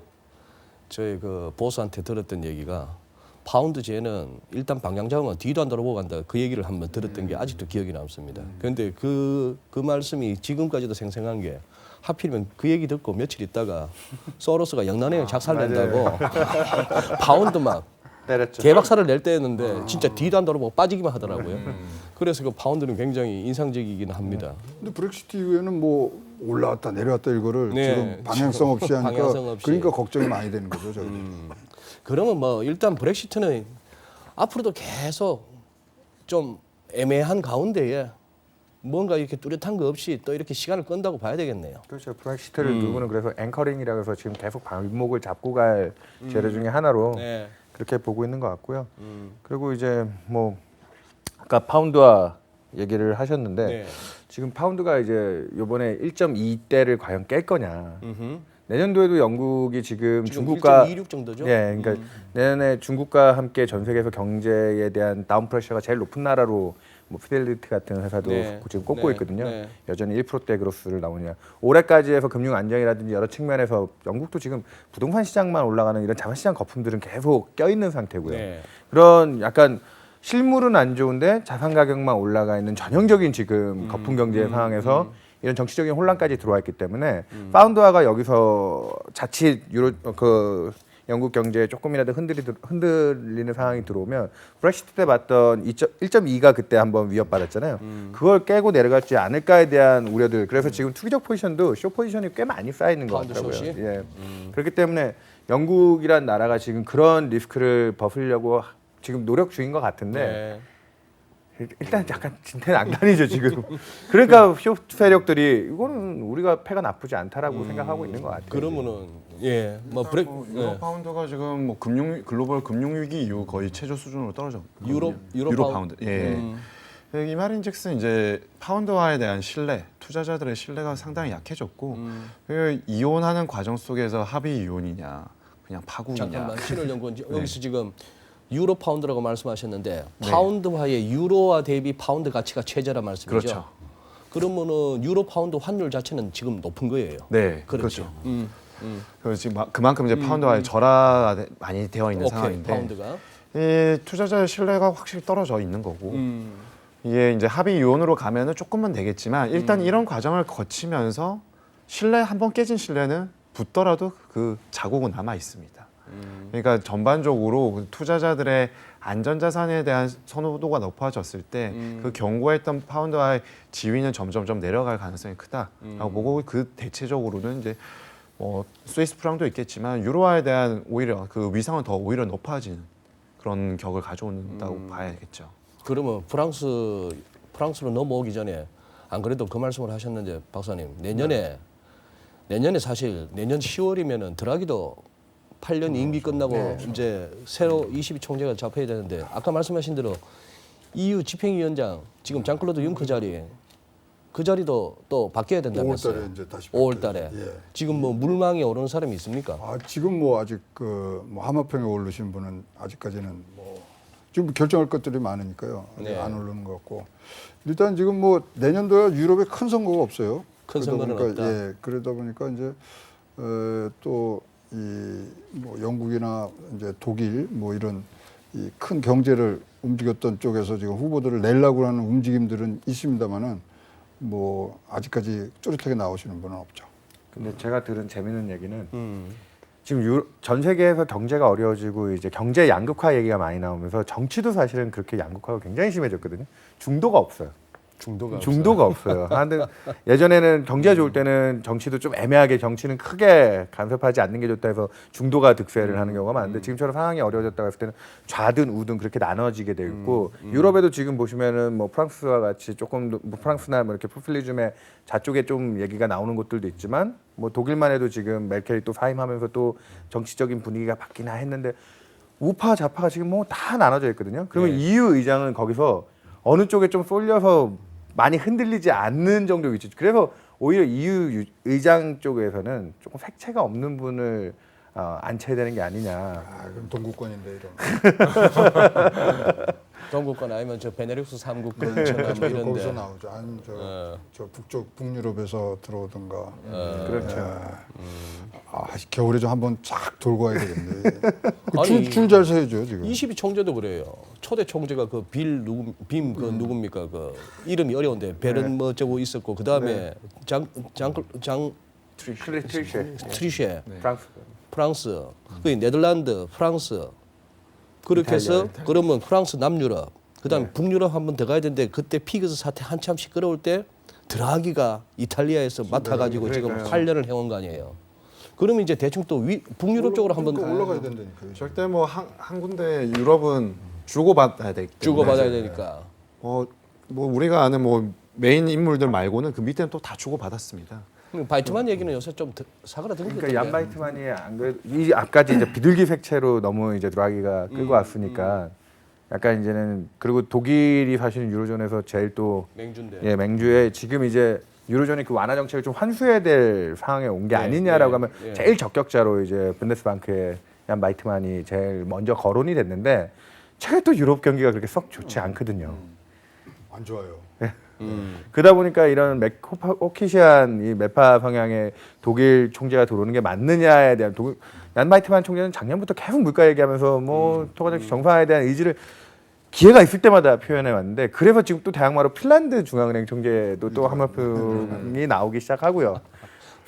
저희 그 보스한테 들었던 얘기가 파운드제는 일단 방향 잡으면 뒤도 안 돌아보고 간다. 그 얘기를 한번 들었던 게 아직도 기억이 남습니다. 그런데 그 말씀이 지금까지도 생생한 게 하필이면 그 얘기 듣고 며칠 있다가 소로스가 영란회에 작살낸다고 파운드 막 때렸죠. 개박살을 낼 때였는데 진짜 뒤도 안 돌아보고 빠지기만 하더라고요. 그래서 그 파운드는 굉장히 인상적이긴 합니다. 근데 브렉시트 이후에는 뭐 올라왔다 내려왔다 이거를 네. 지금 방향성 없이 하니까 방향성 없이. 그러니까 걱정이 많이 되는 거죠. 저희들. 그러면 뭐 일단 브렉시트는 앞으로도 계속 좀 애매한 가운데에 뭔가 이렇게 뚜렷한 거 없이 또 이렇게 시간을 끈다고 봐야 되겠네요. 그렇죠. 브렉시트를 누구는 그래서 앵커링이라고 해서 지금 계속 발목을 잡고 갈 재료 중에 하나로 네. 그렇게 보고 있는 것 같고요. 그리고 이제 뭐 아까 파운드화 얘기를 하셨는데 네. 지금 파운드가 이제 이번에 1.2대를 과연 깰 거냐. 음흠. 내년도에도 영국이 지금 지금 중국과 1.26 정도죠? 예, 그러니까 내년에 중국과 함께 전 세계에서 경제에 대한 다운 프레셔가 제일 높은 나라로 뭐 피델리티 같은 회사도 네. 지금 꼽고 네. 있거든요. 네. 여전히 1%대 그로스를 나오냐. 올해까지 해서 금융 안정이라든지 여러 측면에서 영국도 지금 부동산 시장만 올라가는 이런 자산시장 거품들은 계속 껴있는 상태고요. 네. 그런 약간 실물은 안 좋은데 자산 가격만 올라가 있는 전형적인 지금 거품 경제 상황에서 이런 정치적인 혼란까지 들어와 있기 때문에 파운드화가 여기서 자칫 영국 경제에 조금이라도 흔들리는 상황이 들어오면 브렉시트 때 봤던 1.2가 그때 한번 위협받았잖아요. 그걸 깨고 내려갈지 않을까에 대한 우려들. 그래서 지금 투기적 포지션도 쇼 포지션이 꽤 많이 쌓여 있는 것 파운드 같더라고요. 숏이? 예. 그렇기 때문에 영국이란 나라가 지금 그런 리스크를 벗으려고 지금 노력 중인 것 같은데 네. 일단 약간 진퇴양난이죠 지금. 그러니까 쇼 세력들이 이거는 우리가 패가 나쁘지 않다라고 생각하고 있는 것 같아요. 그러면은 뭐 브렉 유로 파운드가 지금 뭐 글로벌 금융 위기 이후 거의 최저 수준으로 떨어졌고 유로 파운드. 예. 이 말인즉슨 이제 파운드화에 대한 신뢰, 투자자들의 신뢰가 상당히 약해졌고 그 이혼하는 과정 속에서 합의 이혼이냐, 그냥 파국이냐. 잠깐만 신을연구원 여기서 지금 유로 파운드라고 말씀하셨는데 파운드화의 유로화 대비 파운드 가치가 최저란 말씀이죠. 그렇죠. 그러면은 유로 파운드 환율 자체는 지금 높은 거예요. 네, 그렇죠. 그래서 지금 그만큼 이제 파운드화에 절하가 많이 되어 있는 오케이, 상황인데 파운드가. 이 투자자의 신뢰가 확실히 떨어져 있는 거고 이게 이제 합의 이혼으로 가면은 조금은 되겠지만 일단 이런 과정을 거치면서 신뢰 한번 깨진 신뢰는 붙더라도 그 자국은 남아 있습니다. 그러니까 전반적으로 투자자들의 안전자산에 대한 선호도가 높아졌을 때 그 견고했던 파운드와의 지위는 점점점 내려갈 가능성이 크다라고 보고 그 대체적으로는 이제 뭐 스위스 프랑도 있겠지만 유로화에 대한 오히려 그 위상은 더 오히려 높아지는 그런 격을 가져온다고 봐야겠죠. 그러면 프랑스로 넘어오기 전에 안 그래도 그 말씀을 하셨는데 박사님 내년에 사실 내년 10월이면은 드라기도 8년 임기 끝나고 이제 새로 22 총재가 잡혀야 되는데 아까 말씀하신 대로 EU 집행위원장 지금 장클로드 융커 자리 그 자리도 또 바뀌어야 된다면서요. 5월달에 이제 다시 5월달에 예. 지금 뭐 물망에 오르는 사람이 있습니까? 지금 뭐 아직 뭐 하마평에 오르신 분은 아직까지는 뭐 지금 결정할 것들이 많으니까요. 아직 네. 안 오르는 것 같고 일단 지금 뭐 내년도야 유럽에 큰 선거가 없어요. 큰 그러다 선거는 보니까, 없다. 예, 그러다 보니까 이제 또 이 뭐 영국이나 이제 독일 뭐 이런 이 큰 경제를 움직였던 쪽에서 지금 후보들을 내려고 하는 움직임들은 있습니다만은 뭐 아직까지 쪼릿하게 나오시는 분은 없죠. 근데 제가 들은 재밌는 얘기는 지금 전 세계에서 경제가 어려워지고 이제 경제 양극화 얘기가 많이 나오면서 정치도 사실은 그렇게 양극화가 굉장히 심해졌거든요. 중도가 없어요. 중도가 없어요. 하여튼 예전에는 경제가 좋을 때는 정치도 좀 애매하게 정치는 크게 간섭하지 않는 게 좋다 해서 중도가 득세를 하는 경우가 많은데 지금처럼 상황이 어려워졌다고 했을 때는 좌든 우든 그렇게 나눠지게 되어 있고 유럽에도 지금 보시면은 뭐 프랑스와 같이 조금 뭐 프랑스나 뭐 이렇게 포퓰리즘의 좌쪽에 좀 얘기가 나오는 곳들도 있지만 뭐 독일만 해도 지금 메르켈이 또 사임하면서 또 정치적인 분위기가 바뀌나 했는데 우파 좌파가 지금 뭐 다 나눠져 있거든요. 그러면 EU 의장은 거기서 어느 쪽에 좀 쏠려서 많이 흔들리지 않는 정도 위치. 그래서 오히려 EU 의장 쪽에서는 조금 색채가 없는 분을 안쳐야 되는 게 아니냐. 그럼 동구권인데 이런. 동구권 아니면 저 베네룩스 3국권처럼 거기서 이런데 나오죠. 아니면 저 북쪽 북유럽에서 들어오든가. 그렇죠. 겨울에 좀 한번 쫙 돌고 와야 되겠네. 아니, 줄 잘 서야죠 지금. 22 총재도 그래요. 초대 총재가 그 빔 그 누굽니까 그 이름이 어려운데 벨은 뭐 저거 있었고 그 다음에 장 트리셰 프랑스 그 네덜란드 프랑스 그렇게 해서 그러면 프랑스 남유럽 그다음에 북유럽 한 번 더 가야 되는데 그때 피그스 사태 한참 시끄러울 때 드라기가 이탈리아에서 맡아가지고 지금 8년을 해온 거 아니에요. 그러면 이제 대충 또 북유럽 쪽으로 한번 올라가야 된다니까요. 절대 뭐 한 군데 유럽은 주고받아야 되기 때문에 주고받아야 되니까. 뭐 우리가 아는 뭐 메인 인물들 말고는 그 밑에는 또 다 주고받았습니다. 바이트만 얘기는 요새 좀 사그라든 것 그러니까 같아요. 얀 바이트만이 안 그래도 이 앞까지 이제 비둘기 색채로 너무 이제 드라기가 끌고 왔으니까 약간 이제는 그리고 독일이 사실은 유로존에서 제일 또 맹주인데. 맹주에 지금 이제 유로존이 그 완화 정책을 좀 환수해야 될 상황에 온 게 아니냐라고 하면 제일 적격자로 이제 분데스방크의 얀 바이트만이 제일 먼저 거론이 됐는데 최근 또 유럽 경기가 그렇게 썩 좋지 않거든요. 안 좋아요. 그러다 보니까 이런 오키시안 이 매파 성향의 독일 총재가 들어오는 게 맞느냐에 대한 얀 바이트만 총재는 작년부터 계속 물가 얘기하면서 뭐 토가적 정상화에 대한 의지를 기회가 있을 때마다 표현해 왔는데 그래서 지금 또 대항마로 핀란드 중앙은행 총재도 또 한마평이 나오기 시작하고요.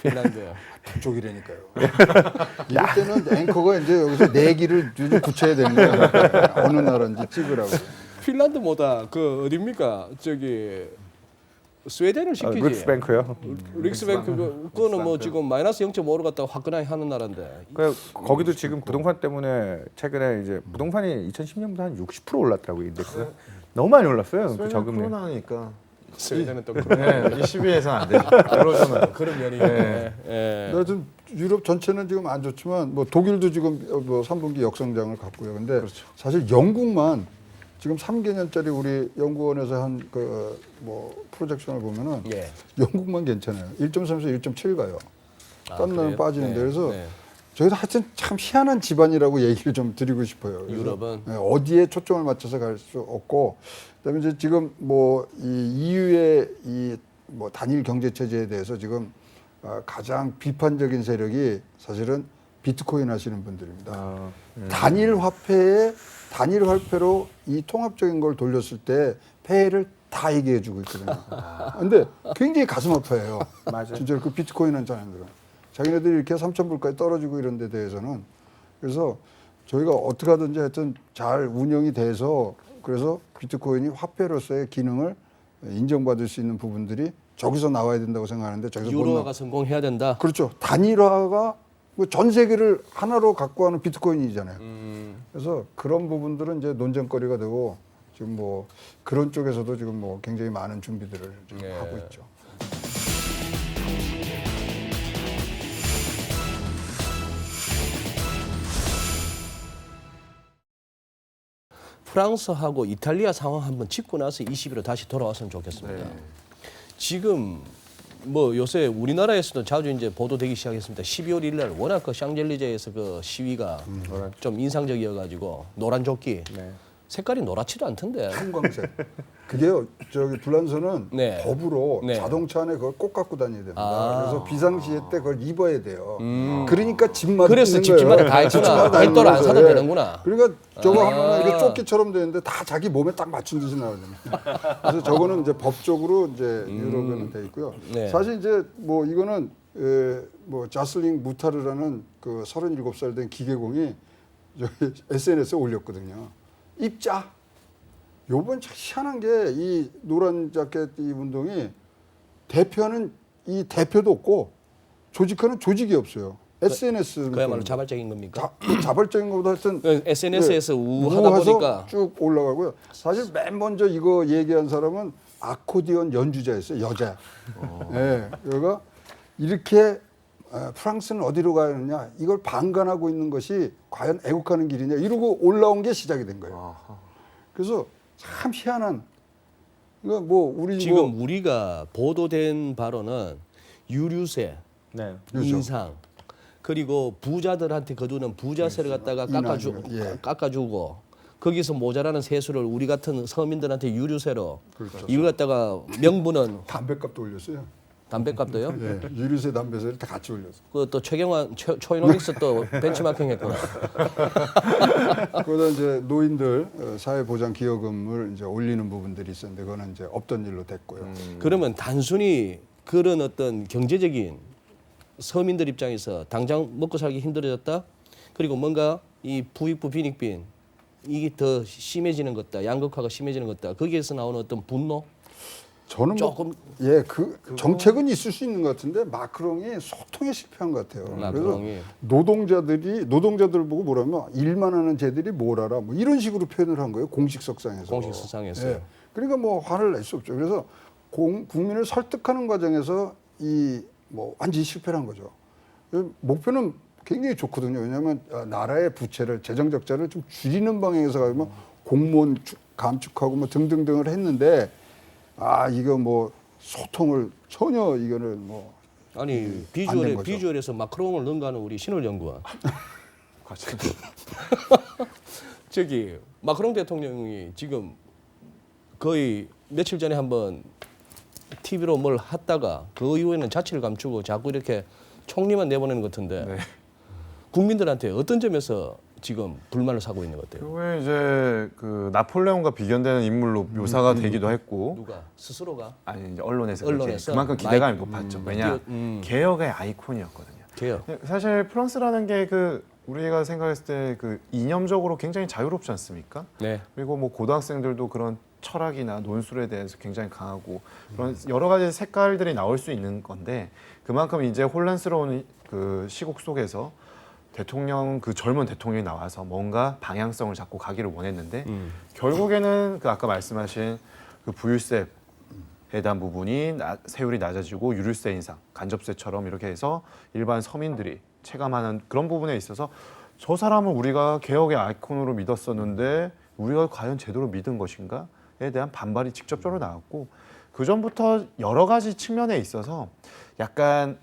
핀란드. 북쪽이라니까요. 이럴 때는 앵커가 이제 여기서 내기를 좀 굳혀야 되는 거예요. 어느 나라인지 찍으라고. 핀란드보다 그 어딥니까? 저기 스웨덴을 시키지. 릭스뱅크요. 릭스뱅크 그거는 뭐 지금 마이너스 0.5로 갖다가 화끈하게 하는 나라인데. 거기도 지금 부동산 때문에 최근에 이제 부동산이 2010년보다 한 60% 올랐더라고요, 인덱스. 너무 많이 올랐어요. 그 스웨덴 저금리. 코로나니까 스웨덴은 또 그런 네, 이 시비에서는 안 되죠. 그러잖아요. 그런 면이 있네. 예. 나 지금 유럽 전체는 지금 안 좋지만 뭐 독일도 지금 뭐 3분기 역성장을 갖고요. 근데 사실 영국만 지금 3개년짜리 우리 연구원에서 한 그 뭐 프로젝션을 보면은 예. 영국만 괜찮아요. 1.3에서 1.7 가요. 딴 나라는 그래요? 빠지는데 네, 그래서 네. 저희도 하여튼 참 희한한 집안이라고 얘기를 좀 드리고 싶어요. 그래서 유럽은? 네, 어디에 초점을 맞춰서 갈 수 없고, 그다음에 이제 지금 뭐 이 EU의 이 뭐 단일 경제 체제에 대해서 지금 가장 비판적인 세력이 사실은 비트코인 하시는 분들입니다. 단일 화폐로 이 통합적인 걸 돌렸을 때 폐해를 다 얘기해주고 있거든요. 근데 굉장히 가슴 아파해요. 맞아요. 진짜 그 비트코인 한 사람들은 자기네들이 이렇게 3,000불까지 떨어지고 이런 데 대해서는 그래서 저희가 어떻게 하든지 하여튼 잘 운영이 돼서 그래서 비트코인이 화폐로서의 기능을 인정받을 수 있는 부분들이 저기서 나와야 된다고 생각하는데 저기서 못 유로화가 성공해야 된다. 그렇죠. 단일화가 뭐 전 세계를 하나로 갖고 하는 비트코인이잖아요. 그래서 그런 부분들은 이제 논쟁거리가 되고 지금 뭐 그런 쪽에서도 지금 뭐 굉장히 많은 준비들을 지금 네. 하고 있죠. 프랑스하고 이탈리아 상황 한번 짚고 나서 20일로 다시 돌아왔으면 좋겠습니다. 지금 뭐 요새 우리나라에서도 자주 이제 보도되기 시작했습니다. 12월 1일 날 워낙 그 샹젤리제에서 그 시위가 좀 인상적이어가지고 노란 조끼 색깔이 노랗지도 않던데. 형광색. 그게요. 저기 불란서는 네. 법으로 네. 자동차 안에 그걸 꼭 갖고 다녀야 됩니다. 아. 그래서 비상시에 때 그걸 입어야 돼요. 그러니까 집마다 그래서 있는 집집마다 거예요. 다 있구나. 집집마다 다 별도로 있는 안 사도 거죠. 예. 되는구나. 그러니까 저거 아. 하면 이게 조끼처럼 되는데 다 자기 몸에 딱 맞춘 듯이 나오잖아요. 그래서 저거는 이제 법적으로 이제 유럽에는 돼 있고요. 네. 사실 이제 뭐 이거는 뭐 자슬링 무타르라는 그 37살 된 기계공이 저기 SNS에 올렸거든요. 입자. 요번 참 희한한 게 이 노란 자켓 이 운동이 대표는 이 대표도 없고 조직하는 조직이 없어요. SNS 그야말로 자발적인 겁니까? 자발적인 것보다 하여튼 SNS에서 예, 우하다 우하서 보니까 쭉 올라가고요. 사실 맨 먼저 이거 얘기한 사람은 아코디언 연주자였어요. 여자. 예, 그러니까 이렇게 프랑스는 어디로 가느냐 이걸 방관하고 있는 것이 과연 애국하는 길이냐 이러고 올라온 게 시작이 된 거예요. 그래서 참 희한한. 그러니까 뭐 우리 지금 뭐 우리가 보도된 바로는 유류세, 네. 인상, 그리고 부자들한테 거두는 부자세를 갖다가 예. 깎아주고 거기서 모자라는 세수를 우리 같은 서민들한테 유류세로 그렇죠. 이걸 갖다가 명분은 담배값도 올렸어요. 담배값도요. 예, 유류세 담배세를 다 같이 올렸어요. 그또 최경환, 초이노믹스 또 벤치마킹 했구나. 그러다 이제 노인들 사회보장 기여금을 이제 올리는 부분들이 있었는데 그거는 이제 없던 일로 됐고요. 그러면 단순히 그런 어떤 경제적인 서민들 입장에서 당장 먹고 살기 힘들어졌다. 그리고 뭔가 이 부익부 빈익빈 이게 더 심해지는 것다. 양극화가 심해지는 것다. 거기에서 나오는 어떤 분노. 저는 조금 그 정책은 있을 수 있는 것 같은데 마크롱이 소통에 실패한 것 같아요. 마크롱이. 그래서 노동자들 보고 뭐라면 일만 하는 쟤들이 뭘 알아 뭐 이런 식으로 표현을 한 거예요. 공식석상에서. 공식석상에서요. 예. 그러니까 뭐 화를 낼 수 없죠. 그래서 국민을 설득하는 과정에서 이 뭐 완전히 실패를 한 거죠. 목표는 굉장히 좋거든요. 왜냐하면 나라의 부채를 재정 적자를 좀 줄이는 방향에서 가면 공무원 감축하고 뭐 등등등을 했는데 이거 뭐 소통을 전혀 이거는 뭐 아니 안된 거죠. 비주얼에서 마크롱을 능가하는 우리 신월 연구원. 저기 마크롱 대통령이 지금 거의 며칠 전에 한번 TV로 뭘 했다가 그 이후에는 자취를 감추고 자꾸 이렇게 총리만 내보내는 것 같은데 국민들한테 어떤 점에서 지금 불만을 사고 있는 것 같아요. 그게 이제 그 나폴레옹과 비견되는 인물로 묘사가 되기도 했고, 누가 스스로가 아니 이제 언론에서 언론에서 그만큼 기대감이 높았죠. 왜냐 개혁의 아이콘이었거든요. 개혁. 사실 프랑스라는 게 그 우리가 생각했을 때 그 이념적으로 굉장히 자유롭지 않습니까? 네. 그리고 뭐 고등학생들도 그런 철학이나 논술에 대해서 굉장히 강하고 그런 여러 가지 색깔들이 나올 수 있는 건데 그만큼 이제 혼란스러운 그 시국 속에서 대통령 그 젊은 대통령이 나와서 뭔가 방향성을 잡고 가기를 원했는데 결국에는 그 아까 말씀하신 그 부유세 해당 부분이 세율이 낮아지고 유류세 인상, 간접세처럼 이렇게 해서 일반 서민들이 체감하는 그런 부분에 있어서 저 사람을 우리가 개혁의 아이콘으로 믿었었는데 우리가 과연 제대로 믿은 것인가에 대한 반발이 직접적으로 나왔고 그 전부터 여러 가지 측면에 있어서 약간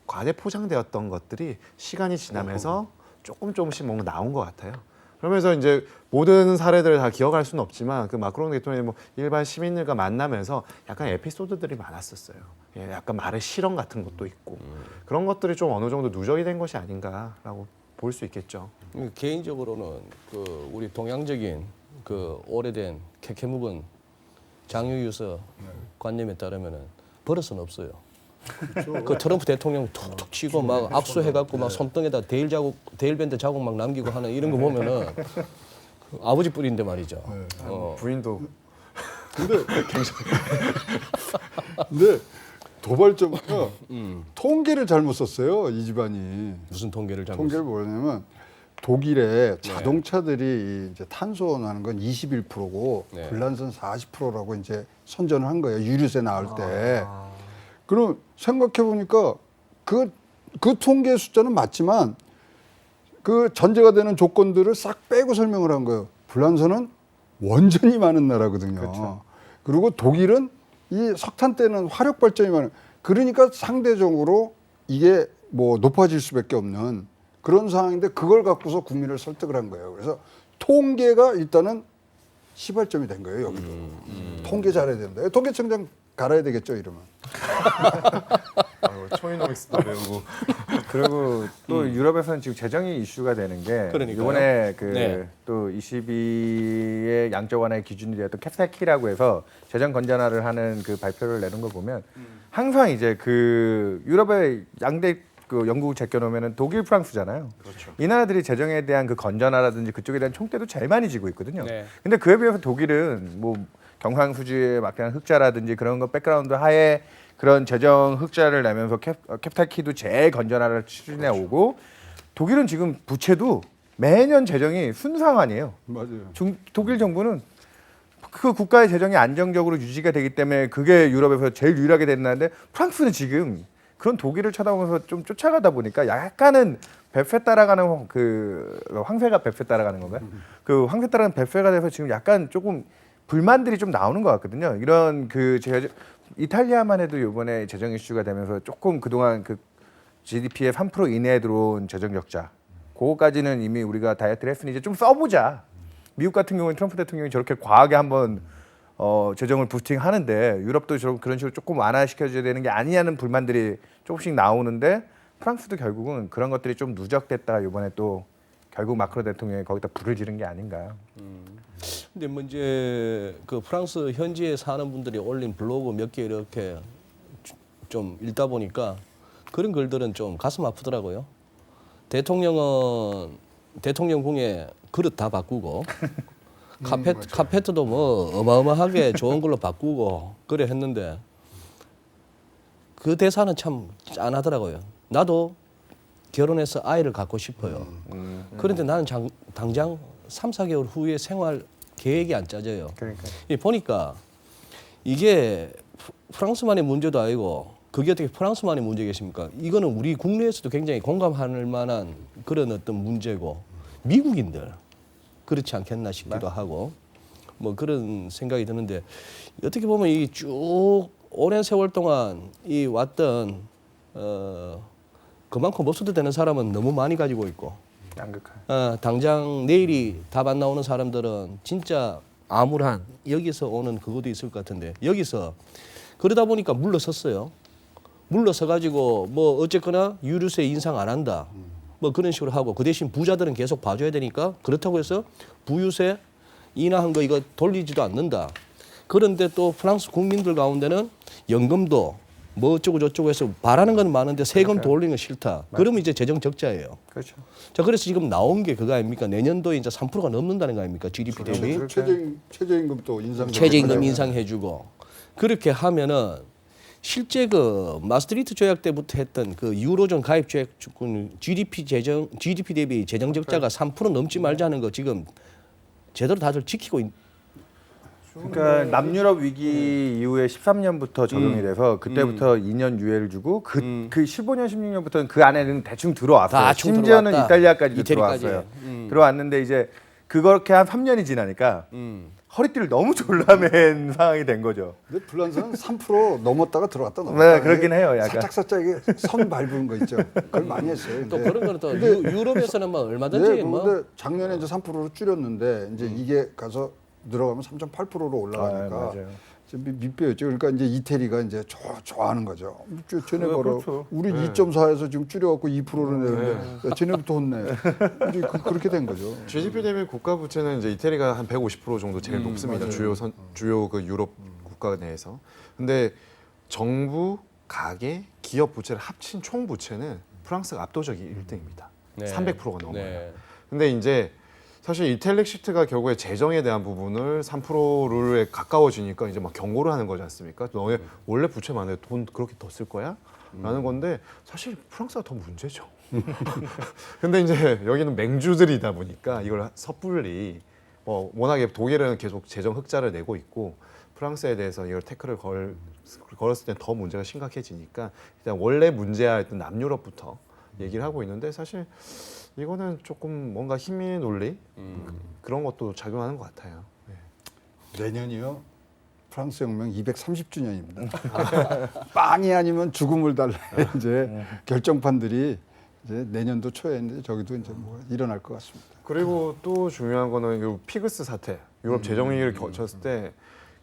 과대 포장되었던 것들이 시간이 지나면서 조금씩 뭔가 나온 것 같아요. 그러면서 이제 모든 사례들을 다 기억할 수는 없지만 그 마크롱 대통령이 뭐 일반 시민들과 만나면서 약간 에피소드들이 많았었어요. 예, 약간 말의 실언 같은 것도 있고 그런 것들이 좀 어느 정도 누적이 된 것이 아닌가라고 볼 수 있겠죠. 개인적으로는 그 우리 동양적인 그 오래된 캐캐묵은 장유유서 관념에 따르면은 버릇은 없어요. 그 트럼프 대통령 툭툭 치고 막 악수해갖고 막 손등에다 데일밴드 자국 막 남기고 하는 이런 거 보면은 그 아버지 뿌리인데 말이죠. 부인도 근데 도발적으로 통계를 잘못 썼어요. 이 집안이. 무슨 통계를 잘못 통계를 뭐냐면 독일의 자동차들이 이제 탄소 나는 건 21%고 네. 불란선 40%라고 이제 선전을 한 거예요. 유류세 나올 때. 그럼 생각해 보니까 그 통계 숫자는 맞지만 그 전제가 되는 조건들을 싹 빼고 설명을 한 거예요. 불란선은 원전이 많은 나라거든요. 그렇죠. 그리고 독일은 이 석탄 때는 화력 발전이 많은. 그러니까 상대적으로 이게 뭐 높아질 수밖에 없는 그런 상황인데 그걸 갖고서 국민을 설득을 한 거예요. 그래서 통계가 일단은 시발점이 된 거예요. 여기도 통계 잘해야 된다. 통계청장 갈아야 되겠죠 이러면. 초이노믹스도 배우고 그리고 또 유럽에서는 지금 재정이 이슈가 되는 게 그러니까요. 이번에 네. 또 22의 양적 완화의 기준이 되었던 캡사키라고 해서 재정 건전화를 하는 그 발표를 내는 걸 보면 항상 이제 그 유럽의 양대 그 영국을 제껴놓으면은 독일, 프랑스잖아요. 그렇죠. 이 나라들이 재정에 대한 그 건전화라든지 그쪽에 대한 총대도 제일 많이 쥐고 있거든요. 네. 근데 그에 비해서 독일은 뭐 경상수지에 막힌 흑자라든지 그런 거 백그라운드 하에 그런 재정 흑자를 내면서 캡탈키도 제일 건전화를 추진해 오고 독일은 지금 부채도 매년 재정이 순상환이에요. 맞아요. 독일 정부는 그 국가의 재정이 안정적으로 유지가 되기 때문에 그게 유럽에서 제일 유일하게 됐는데 프랑스는 지금 그런 독일을 쳐다보면서 좀 쫓아가다 보니까 약간은 베페 따라가는 그 황새가 베페 따라가는 건가요? 그 황새 따라가는 베페가 돼서 지금 약간 조금 불만들이 좀 나오는 것 같거든요. 이런 그 이탈리아만 해도 이번에 재정 이슈가 되면서 조금 그동안 그 GDP의 3% 이내에 들어온 재정 적자 그거까지는 이미 우리가 다이어트를 했으니 이제 좀 써보자. 미국 같은 경우는 트럼프 대통령이 저렇게 과하게 한번 재정을 부스팅하는데 유럽도 그런 식으로 조금 완화시켜줘야 되는 게 아니냐는 불만들이 조금씩 나오는데 프랑스도 결국은 그런 것들이 좀 누적됐다가 이번에 또 결국 마크로 대통령이 거기다 불을 지른 게 아닌가. 근데 문제 그 프랑스 현지에 사는 분들이 올린 블로그 몇 개 이렇게 좀 읽다 보니까 그런 글들은 좀 가슴 아프더라고요. 대통령은 대통령궁에 그릇 다 바꾸고 카페트도 뭐 어마어마하게 좋은 걸로 바꾸고 그래 했는데 그 대사는 참 짠하더라고요. 나도 결혼해서 아이를 갖고 싶어요. 그런데 나는 당장 3, 4개월 후에 생활 계획이 안 짜져요. 그러니까. 보니까 이게 프랑스만의 문제도 아니고 그게 어떻게 프랑스만의 문제겠습니까? 이거는 우리 국내에서도 굉장히 공감할 만한 그런 어떤 문제고 미국인들 그렇지 않겠나 싶기도 하고 뭐 그런 생각이 드는데 어떻게 보면 이 쭉 오랜 세월 동안 이 왔던 그만큼 없어도 되는 사람은 너무 많이 가지고 있고 양극화. 당장 내일이 답 안 나오는 사람들은 진짜 암울한 여기서 오는 그것도 있을 것 같은데 여기서 그러다 보니까 물러섰어요. 물러서 가지고 뭐 어쨌거나 유류세 인상 안 한다. 뭐 그런 식으로 하고 그 대신 부자들은 계속 봐줘야 되니까 그렇다고 해서 부유세 인하한 거 이거 돌리지도 않는다. 그런데 또 프랑스 국민들 가운데는 연금도 뭐 어쩌고 저쩌고 해서 바라는 건 많은데 세금 더 올리는 건 싫다. 그러면 이제 재정 적자예요. 그렇죠. 자, 그래서 지금 나온 게 그거 아닙니까? 내년도에 이제 3%가 넘는다는 거 아닙니까? GDP 대비. 최저임금도 인상. 최저임금 인상해주고 그렇게 하면은 실제 그 마스트리트 조약 때부터 했던 그 유로존 가입 조약 주권 GDP 대비 재정 적자가 3% 넘지 말자는 거 지금 제대로 다들 지키고 그러니까 남유럽 위기 이후에 13년부터 적용이 돼서 그때부터 2년 유예를 주고 그 15년 16년부터는 그 안에는 대충 들어왔어요. 다 심지어는 들어왔다. 이탈리아까지도 이태리까지. 들어왔어요. 들어왔는데 이제 그렇게 한 3년이 지나니까 허리띠를 너무 졸라맨 상황이 된 거죠. 근데 불란서는 3% 넘었다가 들어갔다 넘었다. 네, 그렇긴 해요. 약간. 살짝 이게 선 밟은 거 있죠. 그걸 많이 했어요. 또 근데 그런 거는 또 근데- 유럽에서는 뭐 얼마든지 네, 뭐 근데 작년에 이제 3%로 줄였는데 이제 이게 가서 들어가면 3.8%로 올라가니까 맞아요. 밑배였죠. 그러니까 이제 이태리가 이제 좋아하는 거죠. 쟤네 봐라. 그렇죠. 우리 2.4에서 지금 줄여갖고 2%로 내는데 야, 쟤네부터 혼내. 이제 그렇게 된 거죠. GDP 대비 국가 부채는 이제 이태리가 한 150% 정도 제일 높습니다. 맞아요. 주요 그 유럽 국가 내에서. 근데 정부, 가계, 기업 부채를 합친 총 부채는 프랑스가 압도적인 1등입니다. 네. 300%가 넘어요. 네. 근데 이제 사실 이텔렉시트가 결국에 재정에 대한 부분을 3%룰에 가까워지니까 이제 막 경고를 하는 거지 않습니까? 너네 원래 부채 많은데 돈 그렇게 더 쓸 거야? 라는 건데 사실 프랑스가 더 문제죠. 근데 이제 여기는 맹주들이다 보니까 이걸 섣불리 워낙에 독일은 계속 재정 흑자를 내고 있고 프랑스에 대해서 이걸 태클을 걸었을 때 더 문제가 심각해지니까 일단 원래 문제였던 남유럽부터 얘기를 하고 있는데 사실 이거는 조금 뭔가 힘의 논리 그런 것도 작용하는 것 같아요. 네. 내년이요. 프랑스 혁명 230주년입니다. 빵이 아니면 죽음을 달라. 이제 결정판들이 이제 내년도 초에 이제 저기도 이제 뭐 일어날 것 같습니다. 그리고 또 중요한 거는 이 피그스 사태, 유럽 재정 위기를 거쳤을 때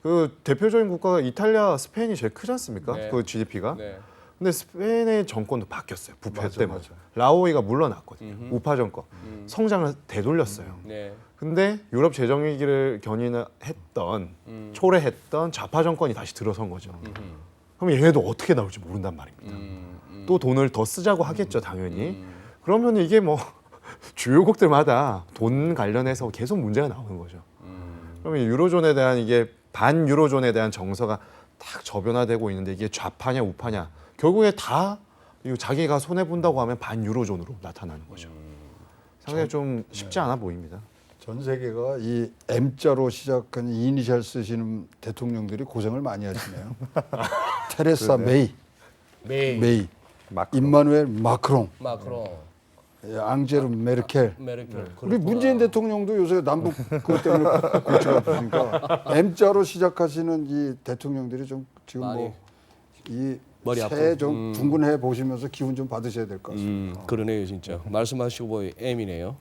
그 대표적인 국가가 이탈리아, 스페인이 제일 크지 않습니까? 네. 그 GDP가. 네. 근데 스페인의 정권도 바뀌었어요. 부패 맞아, 때문에. 맞아. 라오이가 물러났거든요. 우파 정권. 성장을 되돌렸어요. 네. 근데 유럽 재정 위기를 견인했던 초래했던 좌파 정권이 다시 들어선 거죠. 그럼 얘네도 어떻게 나올지 모른단 말입니다. 또 돈을 더 쓰자고 하겠죠, 당연히. 그러면 이게 뭐 주요국들마다 돈 관련해서 계속 문제가 나오는 거죠. 그러면 유로존에 대한 이게 반 유로존에 대한 정서가 딱 저변화되고 있는데 이게 좌파냐 우파냐 결국에 다 이거 자기가 손해 본다고 하면 반 유로존으로 나타나는 거죠. 상당히 좀 쉽지 않아 보입니다. 전 세계가 이 M자로 시작한 이니셜 쓰시는 대통령들이 고생을 많이 하시네요. 테레사 메이, 임마누엘 마크롱, 마크롱, 앙제르 메르켈. 메르켈. 우리 문재인 대통령도 요새 남북 그것 때문에 골치가 아프니까 M자로 시작하시는 이 대통령들이 좀 지금 많이 뭐이 머리 새해 아프고. 좀 둥근해 보시면서 기운 좀 받으셔야 될 것 같습니다. 그러네요, 진짜. 말씀하시고 보니 M이네요.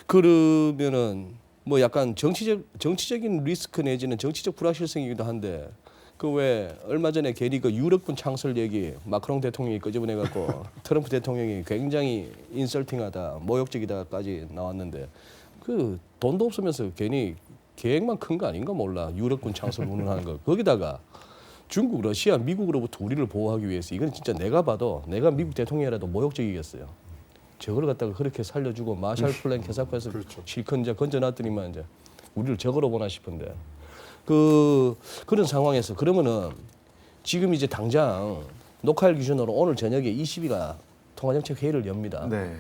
그러면은 뭐 약간 정치적인 리스크 내지는 정치적 불확실성이기도 한데 그 왜 얼마 전에 괜히 그 유럽군 창설 얘기 마크롱 대통령이 끄집어내 갖고 트럼프 대통령이 굉장히 인설팅하다, 모욕적이다까지 나왔는데 그 돈도 없으면서 괜히 계획만 큰 거 아닌가 몰라. 유럽군 창설 운운하는 거. 거기다가 중국, 러시아, 미국으로부터 우리를 보호하기 위해서 이건 진짜 내가 봐도 내가 미국 대통령이라도 모욕적이겠어요. 저걸 갖다가 그렇게 살려주고 마샬 플랜 개사파에서 실컷 이제 건져놨더니만 이제 우리를 저거로 보나 싶은데 그런 상황에서 그러면은 지금 이제 당장 녹화일 기준으로 오늘 저녁에 20위가 통화정책 회의를 엽니다. 네.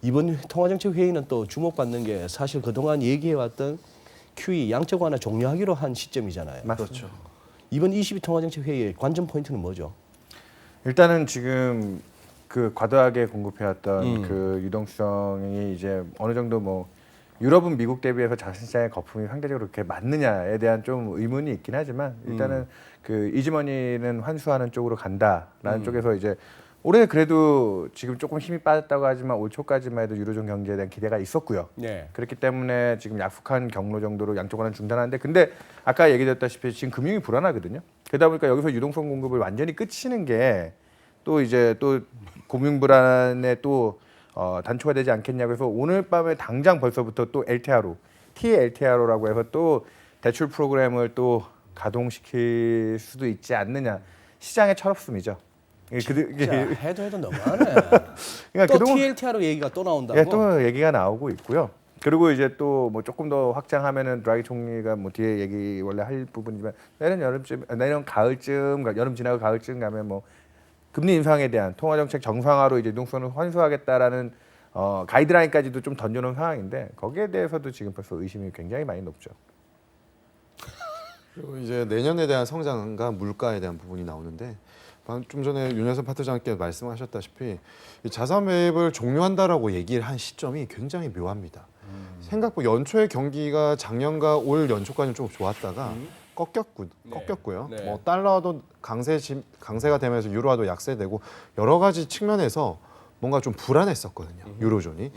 이번 통화정책 회의는 또 주목받는 게 사실 그동안 얘기해왔던 QE 양적 완화 종료하기로 한 시점이잖아요. 맞죠. 이번 20위 통화정책 회의의 관전 포인트는 뭐죠? 일단은 지금 그 과도하게 공급해왔던 그 유동성이 이제 어느 정도 뭐 유럽은 미국 대비해서 자신시장의 거품이 상대적으로 그렇게 맞느냐에 대한 좀 의문이 있긴 하지만 일단은 그 이즈머니는 환수하는 쪽으로 간다라는 쪽에서 이제 올해 그래도 지금 조금 힘이 빠졌다고 하지만 올 초까지만 해도 유로존 경제에 대한 기대가 있었고요. 네. 그렇기 때문에 지금 약속한 경로 정도로 양쪽 완화 중단하는데 근데 아까 얘기드렸다시피 지금 금융이 불안하거든요. 그러다 보니까 여기서 유동성 공급을 완전히 끝이는 게 또 이제 또 금융 불안에 또 단초가 되지 않겠냐고 해서 오늘 밤에 당장 벌써부터 또 LTRO, TLTRO라고 해서 또 대출 프로그램을 또 가동시킬 수도 있지 않느냐. 시장의 철없음이죠. 자, 해도 너무하네. 그러니까 또 TLTRO 얘기가 또 나온다고? 예, 또 얘기가 나오고 있고요. 그리고 이제 또 뭐 조금 더 확장하면은 드라기 총리가 뭐 뒤에 얘기 원래 할 부분이지만 내년 가을쯤, 여름 지나고 가을쯤 가면 뭐 금리 인상에 대한 통화 정책 정상화로 이제 융성을 환수하겠다라는 가이드라인까지도 좀 던져놓은 상황인데 거기에 대해서도 지금 벌써 의심이 굉장히 많이 높죠. 그리고 이제 내년에 대한 성장과 물가에 대한 부분이 나오는데 좀 전에 윤여선 파트장님께 말씀하셨다시피 이 자산 매입을 종료한다라고 얘기를 한 시점이 굉장히 묘합니다. 생각보다 연초에 경기가 작년과 올 연초까지는 좀 좋았다가 꺾였고요. 네. 뭐 달러도 강세가 되면서 유로화도 약세되고 여러 가지 측면에서 뭔가 좀 불안했었거든요. 유로존이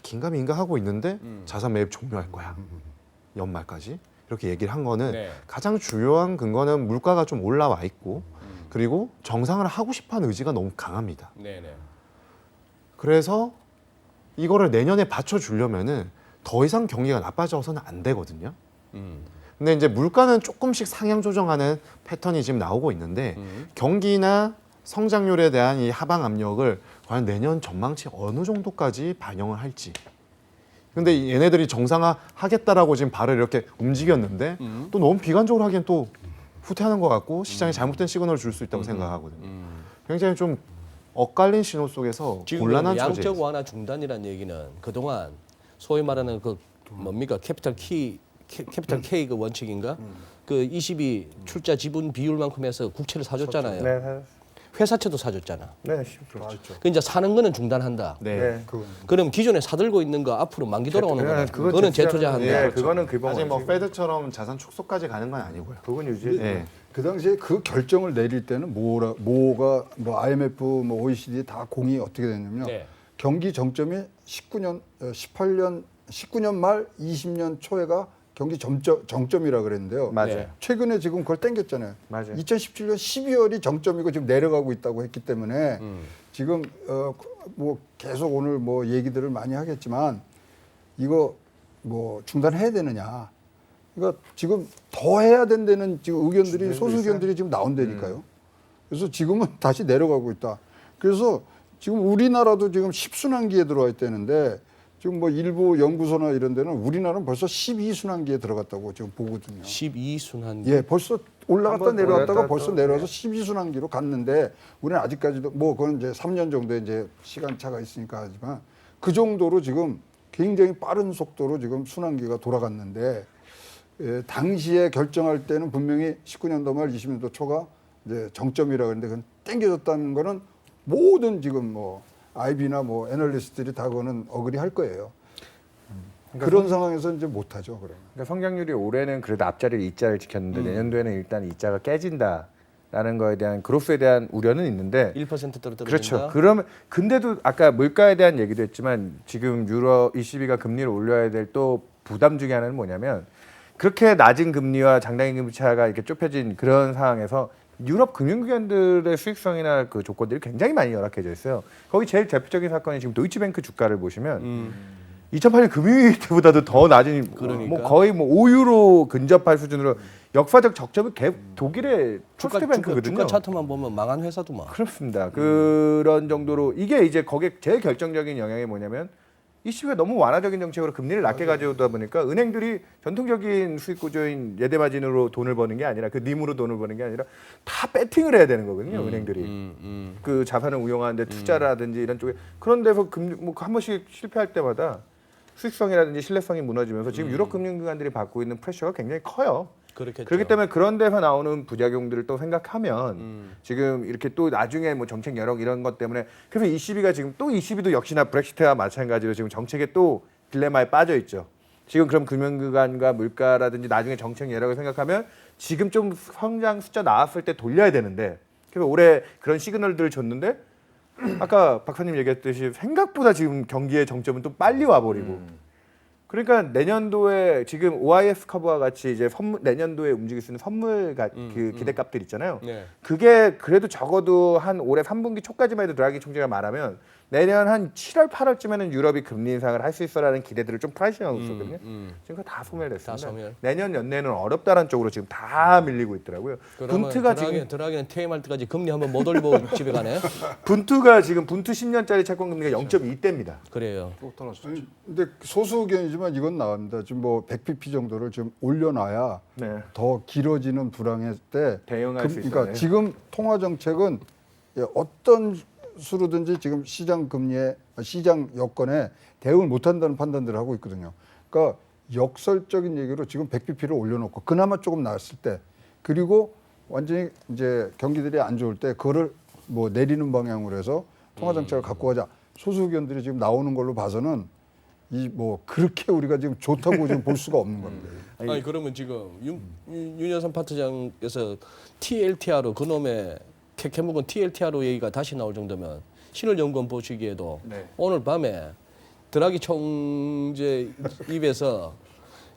긴가민가 하고 있는데 자산 매입 종료할 거야. 연말까지 이렇게 얘기를 한 거는 네. 가장 주요한 근거는 물가가 좀 올라와 있고 그리고 정상을 하고 싶어하는 의지가 너무 강합니다. 네네. 그래서 이거를 내년에 받쳐주려면은 더 이상 경기가 나빠져서는 안 되거든요. 근데 이제 물가는 조금씩 상향 조정하는 패턴이 지금 나오고 있는데 경기나 성장률에 대한 이 하방 압력을 과연 내년 전망치 어느 정도까지 반영을 할지. 근데 얘네들이 정상화 하겠다라고 지금 발을 이렇게 움직였는데 또 너무 비관적으로 하기엔 또 후퇴하는 것 같고 시장에 잘못된 시그널을 줄 수 있다고 생각하거든요. 굉장히 좀 엇갈린 신호 속에서 지금 곤란한 양적 처지에 있어요. 완화 중단이라는 얘기는 그동안 소위 말하는 그 뭡니까 캐피탈 K 그 원칙인가? 그 22 출자 지분 비율만큼 해서 국채를 사줬잖아요. 네, 회사채도 사줬잖아. 네, 그렇죠. 그 이제 사는 거는 중단한다. 네. 그럼 기존에 사들고 있는 거 앞으로 만기 돌아오는 거야. 그건 그거는 재투자- 재투자한다. 예, 그렇죠. 그거는 기본 아직 뭐 원칙이고. 페드처럼 자산 축소까지 가는 건 아니고요. 그건 유지. 네. 그 당시에 그 결정을 내릴 때는 뭐가 뭐 IMF, 뭐 OECD 다 공이 어떻게 됐냐면요. 네. 경기 정점이 19년 말 20년 초에가 경기 정점이라 그랬는데요. 맞아요. 네. 최근에 지금 그걸 땡겼잖아요. 맞아요. 2017년 12월이 정점이고 지금 내려가고 있다고 했기 때문에 지금 뭐 계속 오늘 뭐 얘기들을 많이 하겠지만 이거 뭐 중단해야 되느냐. 그러니까 지금 더 해야 된다는 지금 의견들이 소수 의견들이 지금 나온다니까요. 그래서 지금은 다시 내려가고 있다. 그래서 지금 우리나라도 지금 10순환기에 들어와 있다는데 지금 뭐 일부 연구소나 이런 데는 우리나라는 벌써 12순환기에 들어갔다고 지금 보거든요. 12순환. 예, 벌써 올라갔다 한번 내려왔다가 올랐다 벌써 또, 내려와서 12순환기로 갔는데 우리는 아직까지도 뭐 그건 이제 3년 정도의 이제 시간차가 있으니까 하지만 그 정도로 지금 굉장히 빠른 속도로 지금 순환기가 돌아갔는데 예, 당시에 결정할 때는 분명히 19년도 말 20년도 초가 이제 정점이라 그랬는데 그건 땡겨졌다는 거는 모든 지금 뭐 IB나 뭐 애널리스트들이 다 그거는 어그리 할 거예요. 그런 상황에서 이제 못 하죠, 그러면. 그러니까 성장률이 올해는 그래도 앞자리를 이자를 지켰는데 내년도에는 일단 이자가 깨진다라는 거에 대한 그로스에 대한 우려는 있는데 1% 떨어진다. 그렇죠. 그러면 근데도 아까 물가에 대한 얘기도 했지만 지금 유럽 ECB가 금리를 올려야 될 또 부담 중에 하나는 뭐냐면 그렇게 낮은 금리와 장단기 금리 차가 이렇게 좁혀진 그런 상황에서 유럽 금융기관들의 수익성이나 그 조건들이 굉장히 많이 열악해져 있어요. 거기 제일 대표적인 사건이 지금 도이치뱅크 주가를 보시면 2008년 금융위기 때보다도 더 낮은 그러니까. 뭐 거의 뭐 5유로 근접할 수준으로 역사적 적점이 독일의 트러스트뱅크거든요. 주가 차트만 보면 망한 회사도만. 그렇습니다. 그런 정도로 이게 이제 거기에 제일 결정적인 영향이 뭐냐면 ECB가 너무 완화적인 정책으로 금리를 낮게 가져오다 보니까 은행들이 전통적인 수익 구조인 예대 마진으로 돈을 버는 게 아니라 그 님으로 돈을 버는 게 아니라 다 배팅을 해야 되는 거거든요. 은행들이 그 자산을 운용하는데 투자라든지 이런 쪽에 그런 데서 금리 뭐 한 번씩 실패할 때마다 수익성이라든지 신뢰성이 무너지면서 지금 유럽 금융기관들이 받고 있는 프레셔가 굉장히 커요. 그렇겠죠. 그렇기 때문에 그런 데서 나오는 부작용들을 또 생각하면 지금 이렇게 또 나중에 뭐 정책 여력 이런 것 때문에 그래서 ECB가 지금 또 ECB도 역시나 브렉시트와 마찬가지로 지금 정책에 또 딜레마에 빠져 있죠. 지금 그럼 금융기관과 물가라든지 나중에 정책 여력을 생각하면 지금 좀 성장 숫자 나왔을 때 돌려야 되는데 그래서 올해 그런 시그널들을 줬는데 아까 박사님 얘기했듯이 생각보다 지금 경기의 정점은 또 빨리 와버리고 그러니까 내년도에 지금 OIS 커브와 같이 이제 내년도에 움직일 수 있는 선물 그 기대값들 있잖아요. 네. 그게 그래도 적어도 한 올해 3분기 초까지만 해도 드라기 총재가 말하면 내년 한 7월 8월쯤에는 유럽이 금리 인상을 할 수 있어라는 기대들을 좀 프라이싱하고 있었거든요. 지금 그거 다 소멸됐습니다. 다 소멸. 내년 연내는 어렵다라는 쪽으로 지금 다 밀리고 있더라고요. 분투가 지금 드라기는 퇴임할 때까지 금리 한번 못 올리고 집에 가네. 분투가 지금 분투 10년짜리 채권 금리가 0.2대입니다. 그래요. 또 떨어졌죠. 아니, 근데 소수 의견이지만 이건 나옵니다. 지금 뭐 100bp 정도를 좀 올려놔야 네. 더 길어지는 불황의 때 대응할 수 그러니까 있어요. 지금 통화 정책은 어떤 수로든지 지금 시장 금리에 시장 여건에 대응을 못한다는 판단들을 하고 있거든요. 그러니까 역설적인 얘기로 지금 100bp를 올려놓고 그나마 조금 나았을 때 그리고 완전히 이제 경기들이 안 좋을 때 그거를 뭐 내리는 방향으로 해서 통화 정책을 갖고 가자. 소수 의견들이 지금 나오는 걸로 봐서는 이 뭐 그렇게 우리가 지금 좋다고 지금 볼 수가 없는 겁니다. 아니 그러면 지금 윤여선 파트장께서 TLTR로 그놈의 캐묵은 TLTR로 얘기가 다시 나올 정도면 신을연구원 보시기에도 네. 오늘 밤에 드라기 총재 입에서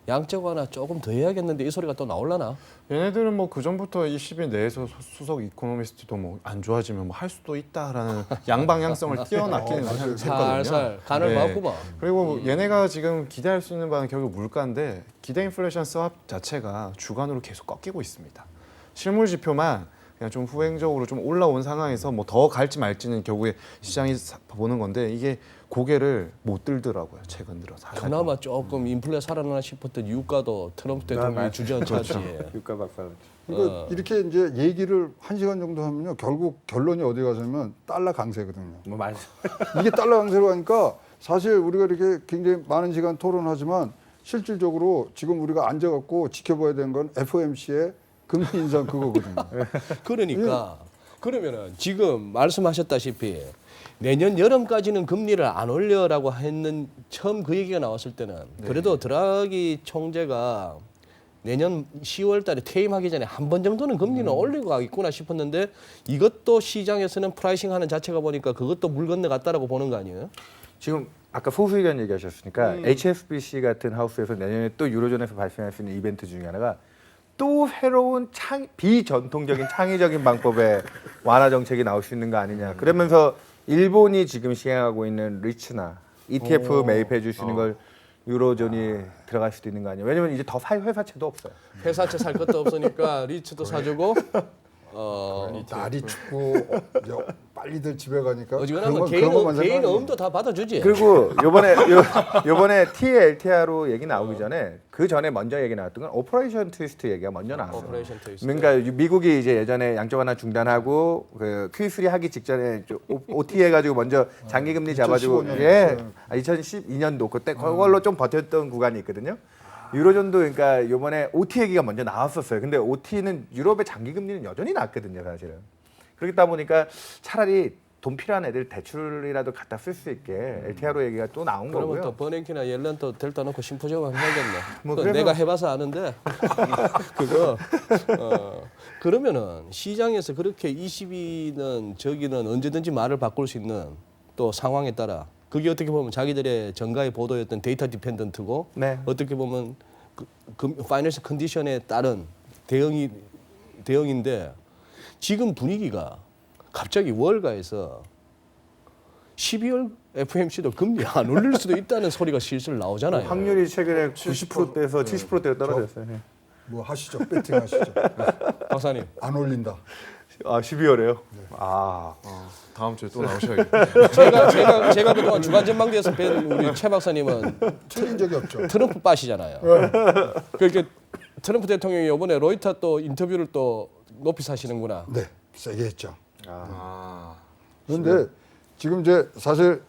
양적 완화 조금 더 해야겠는데 이 소리가 또 나올라나? 얘네들은 뭐 그 전부터 이 시비 내에서 수석 이코노미스트도 뭐 안 좋아지면 뭐 할 수도 있다라는 양방향성을 띄어놨기는 했거든요. 살살 간을 네. 맞구만. 그리고 얘네가 지금 기대할 수 있는 바는 결국 물가인데 기대 인플레이션 스왑 자체가 주간으로 계속 꺾이고 있습니다. 실물 지표만 그냥 좀 후행적으로 좀 올라온 상황에서 뭐 더 갈지 말지는 결국에 시장이 보는 건데 이게 고개를 못 들더라고요. 최근 들어서. 그나마 조금 인플레 살아나나 싶었던 유가도 트럼프 대통령이 주저앉았지. 유가 박살. 그러니까 이렇게 이제 얘기를 1시간 정도 하면요. 결국 결론이 어디 가서면 달러 강세거든요. 뭐 맞. 이게 달러 강세로 가니까 사실 우리가 이렇게 굉장히 많은 시간 토론하지만 실질적으로 지금 우리가 앉아갖고 지켜봐야 되는 건 FOMC의 금리 인상 그거거든요. 그러니까 그러면은 지금 말씀하셨다시피 내년 여름까지는 금리를 안 올려라고 했는 처음 그 얘기가 나왔을 때는 그래도 드라기 총재가 내년 10월 달에 퇴임하기 전에 한 번 정도는 금리는 올리고 가겠구나 싶었는데 이것도 시장에서는 프라이싱하는 자체가 보니까 그것도 물 건너갔다라고 보는 거 아니에요? 지금 아까 소수 의견 얘기하셨으니까 HSBC 같은 하우스에서 내년에 또 유로존에서 발생할 수 있는 이벤트 중에 하나가 또 새로운 비전통적인 창의적인 방법의 완화 정책이 나올 수 있는 거 아니냐. 그러면서 일본이 지금 시행하고 있는 리츠나 ETF 매입해 주시는 걸 유로존이 들어갈 수도 있는 거 아니에요. 왜냐면 이제 더 살 회사채도 없어요. 회사채 살 것도 없으니까 리츠도 사주고 날이 춥고 빨리들 집에 가니까 어지간하면 그런 것만 개인 생각하는 어음도 다 받아주지. 그리고 요번에 TLTR로 얘기 나오기 전에 그 전에 먼저 얘기 나왔던 건 오퍼레이션 트위스트 얘기가 먼저 나왔어요. 오퍼레이션 트위스트. 그러니까 미국이 이제 예전에 양적 완화 중단하고 그 Q3 하기 직전에 OT 해가지고 먼저 장기 금리 잡아주고 2015년 예, 2012년도 그때 그걸로 좀 버텼던 구간이 있거든요. 유로존도 그러니까 요번에 OT 얘기가 먼저 나왔었어요. 근데 OT는 유럽의 장기 금리는 여전히 낮거든요, 사실은. 그렇다 보니까 차라리 돈 필요한 애들 대출이라도 갖다 쓸 수 있게 LTRO 얘기가 또 나온 그러면 거고요. 또 버냉키나 옐런 또 델타 놓고 심포지엄 한번 해야겠네. 뭐 그건 그래서- 내가 해봐서 아는데 그거 그러면은 시장에서 그렇게 22는 저기는 언제든지 말을 바꿀 수 있는 또 상황에 따라 그게 어떻게 보면 자기들의 정가의 보도였던 데이터 디펜던트고 네. 어떻게 보면 파이낸셜 컨디션에 따른 대응인데 지금 분위기가 갑자기 월가에서 12월 FMC도 금리 안 올릴 수도 있다는 소리가 실실 나오잖아요. 확률이 최근에 90%대에서 70%대로 떨어졌어요. 네. 뭐 하시죠. 배팅 하시죠. 박사님. 안 올린다. 아 12월에요? 아 다음 주에 또 나오셔야겠네요. 제가 그동안 주간 전망대에서 뵌 우리 최 박사님은 틀린 적이 없죠. 트럼프 빠시잖아요. 그렇게 트럼프 대통령이 이번에 로이터 또 인터뷰를 또 높이 사시는구나. 네, 세게 했죠. 아, 그런데 지금 이제 사실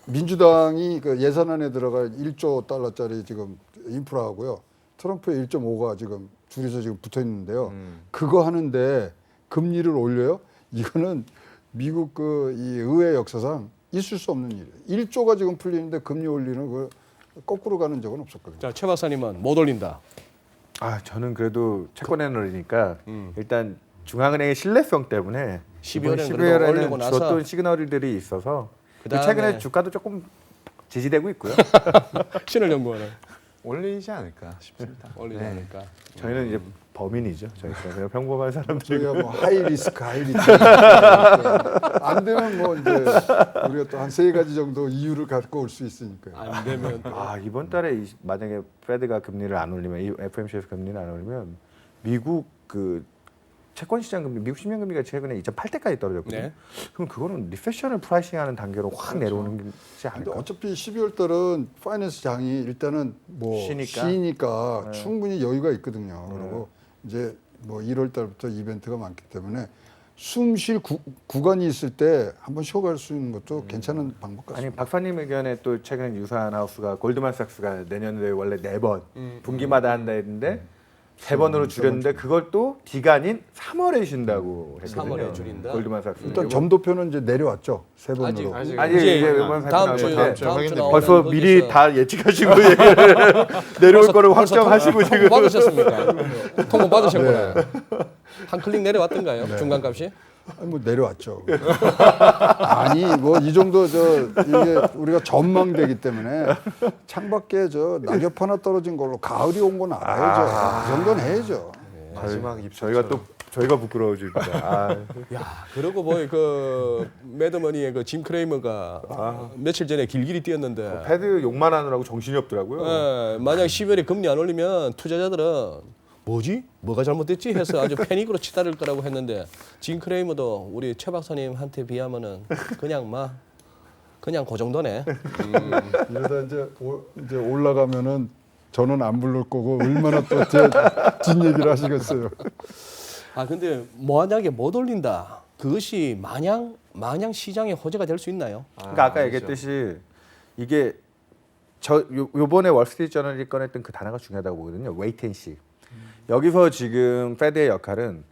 민주당이 그 예산안에 들어갈 1조 달러짜리 지금 인프라하고요. 트럼프의 1.5가 지금 둘이서 지금 붙어 있는데요. 그거 하는데 금리를 올려요? 이거는 미국 그 이 의회 역사상 있을 수 없는 일이에요. 1조가 지금 풀리는데 금리 올리는 그 거꾸로 가는 적은 없었거든요. 자, 최 박사님은 못 올린다. 아 저는 그래도 채권 애널이니까 일단 중앙은행의 신뢰성 때문에 12월에는 그래도 올리고 12월에는 나서 줬던 시그널들이 있어서 그다음에 최근에 주가도 조금 지지되고 있고요. 신을연구원은 올리지 않을까 싶습니다. 올리지 네. 않을까. 저희는 이제 범인이죠. 저희가 그냥 평범한 사람들. 저희가 뭐 하이 리스크, 하이 리턴 안 되면 뭐 이제 우리가 또 한 3가지 정도 이유를 갖고 올 수 있으니까요. 안 되면 또 아 이번 달에 만약에 페드가 금리를 안 올리면 이 FOMC에서 금리를 안 올리면 미국 그 채권 시장 금리, 미국 10년 금리가 최근에 2.8대까지 떨어졌거든요. 네. 그럼 그거는 리세션을 프라이싱하는 단계로 확 내려오는 게 근데 않을까? 어차피 12월 달은 파이낸스 장이 일단은 뭐 쉬니까. 쉬니까 충분히 여유가 있거든요. 그리고 이제 뭐 1월 달부터 이벤트가 많기 때문에 숨 쉴 구간이 있을 때 한번 쉬어갈 수 있는 것도 괜찮은 방법 아니 같습니다. 박사님 의견에 또 최근에 유사한 하우스가 골드만삭스가 내년도에 원래 4번 분기마다 한다 했는데 3번으로 줄였는데 그걸 또 D가 아닌 3월에 쉰다고 했거든요. 3월에 줄인다? 골드만삭스. 일단 점도표는 이제 내려왔죠. 3번으로. 아직 아니 이제 이제 이번 다음 주 발표나올 때 다음 주 벌써 나오면 미리 거기서 다 예측하시고 내려올 거를 확정하시고 지금 받으셨습니까? 통보 받으셨구나. 한 클릭 내려왔던가요? 중간값이? 아니, 뭐 내려왔죠. 아니 뭐 이 정도 이게 우리가 전망되기 때문에 창밖에 낙엽 하나 떨어진 걸로 가을이 온 건 알아야죠. 그 정도는 해야죠. 마지막 입 저희가 부끄러워집니다. 아, 야, 그러고 보니 그 매드머니의 그 짐 크레이머가 며칠 전에 길길이 뛰었는데 패드 욕만 하느라고 정신이 없더라고요. 예, 만약 12월에 금리 안 올리면 투자자들은 뭐지? 뭐가 잘못됐지? 해서 아주 패닉으로 치달을 거라고 했는데 짐 크레이머도 우리 최 박사님한테 비하면은 그냥 그 정도네. 이러다 이제 올라가면은 저는 안 부를 거고 얼마나 또 제 뒷얘기를 하시겠어요. 아 근데 만약에 못 올린다. 그것이 마냥 시장의 호재가 될 수 있나요? 그러니까 아까 얘기했듯이 이게 요번에 월스트리트 저널이 꺼냈던 그 단어가 중요하다고 보거든요. 웨이트 앤 시. 여기서 지금 페드의 역할은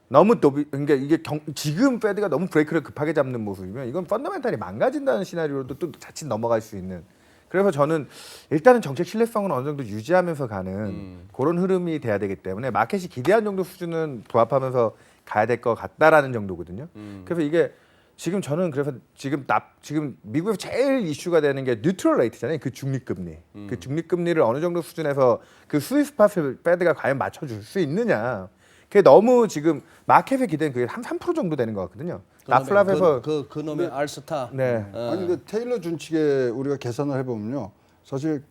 너무 그러니까 이게 지금 페드가 너무 브레이크를 급하게 잡는 모습이면 이건 펀더멘탈이 망가진다는 시나리오로도 또 자칫 넘어갈 수 있는. 그래서 저는 일단은 정책 신뢰성은 어느 정도 유지하면서 가는 그런 흐름이 돼야 되기 때문에 마켓이 기대한 정도 수준은 부합하면서 가야 될 것 같다라는 정도거든요. 그래서 이게 지금 저는 그래서 지금 미국에서 제일 이슈가 되는 게 뉴트럴 레이트잖아요. 그 중립금리. 그 중립금리를 어느 정도 수준에서 그 스위스팟을 페드가 과연 맞춰줄 수 있느냐. 그게 너무 지금 마켓의 기대는 그게 한 3% 정도 되는 것 같거든요. 라플랍에서 그놈의 알스타. 네 아니 근데 테일러 준칙에 우리가 계산을 해보면요, 사실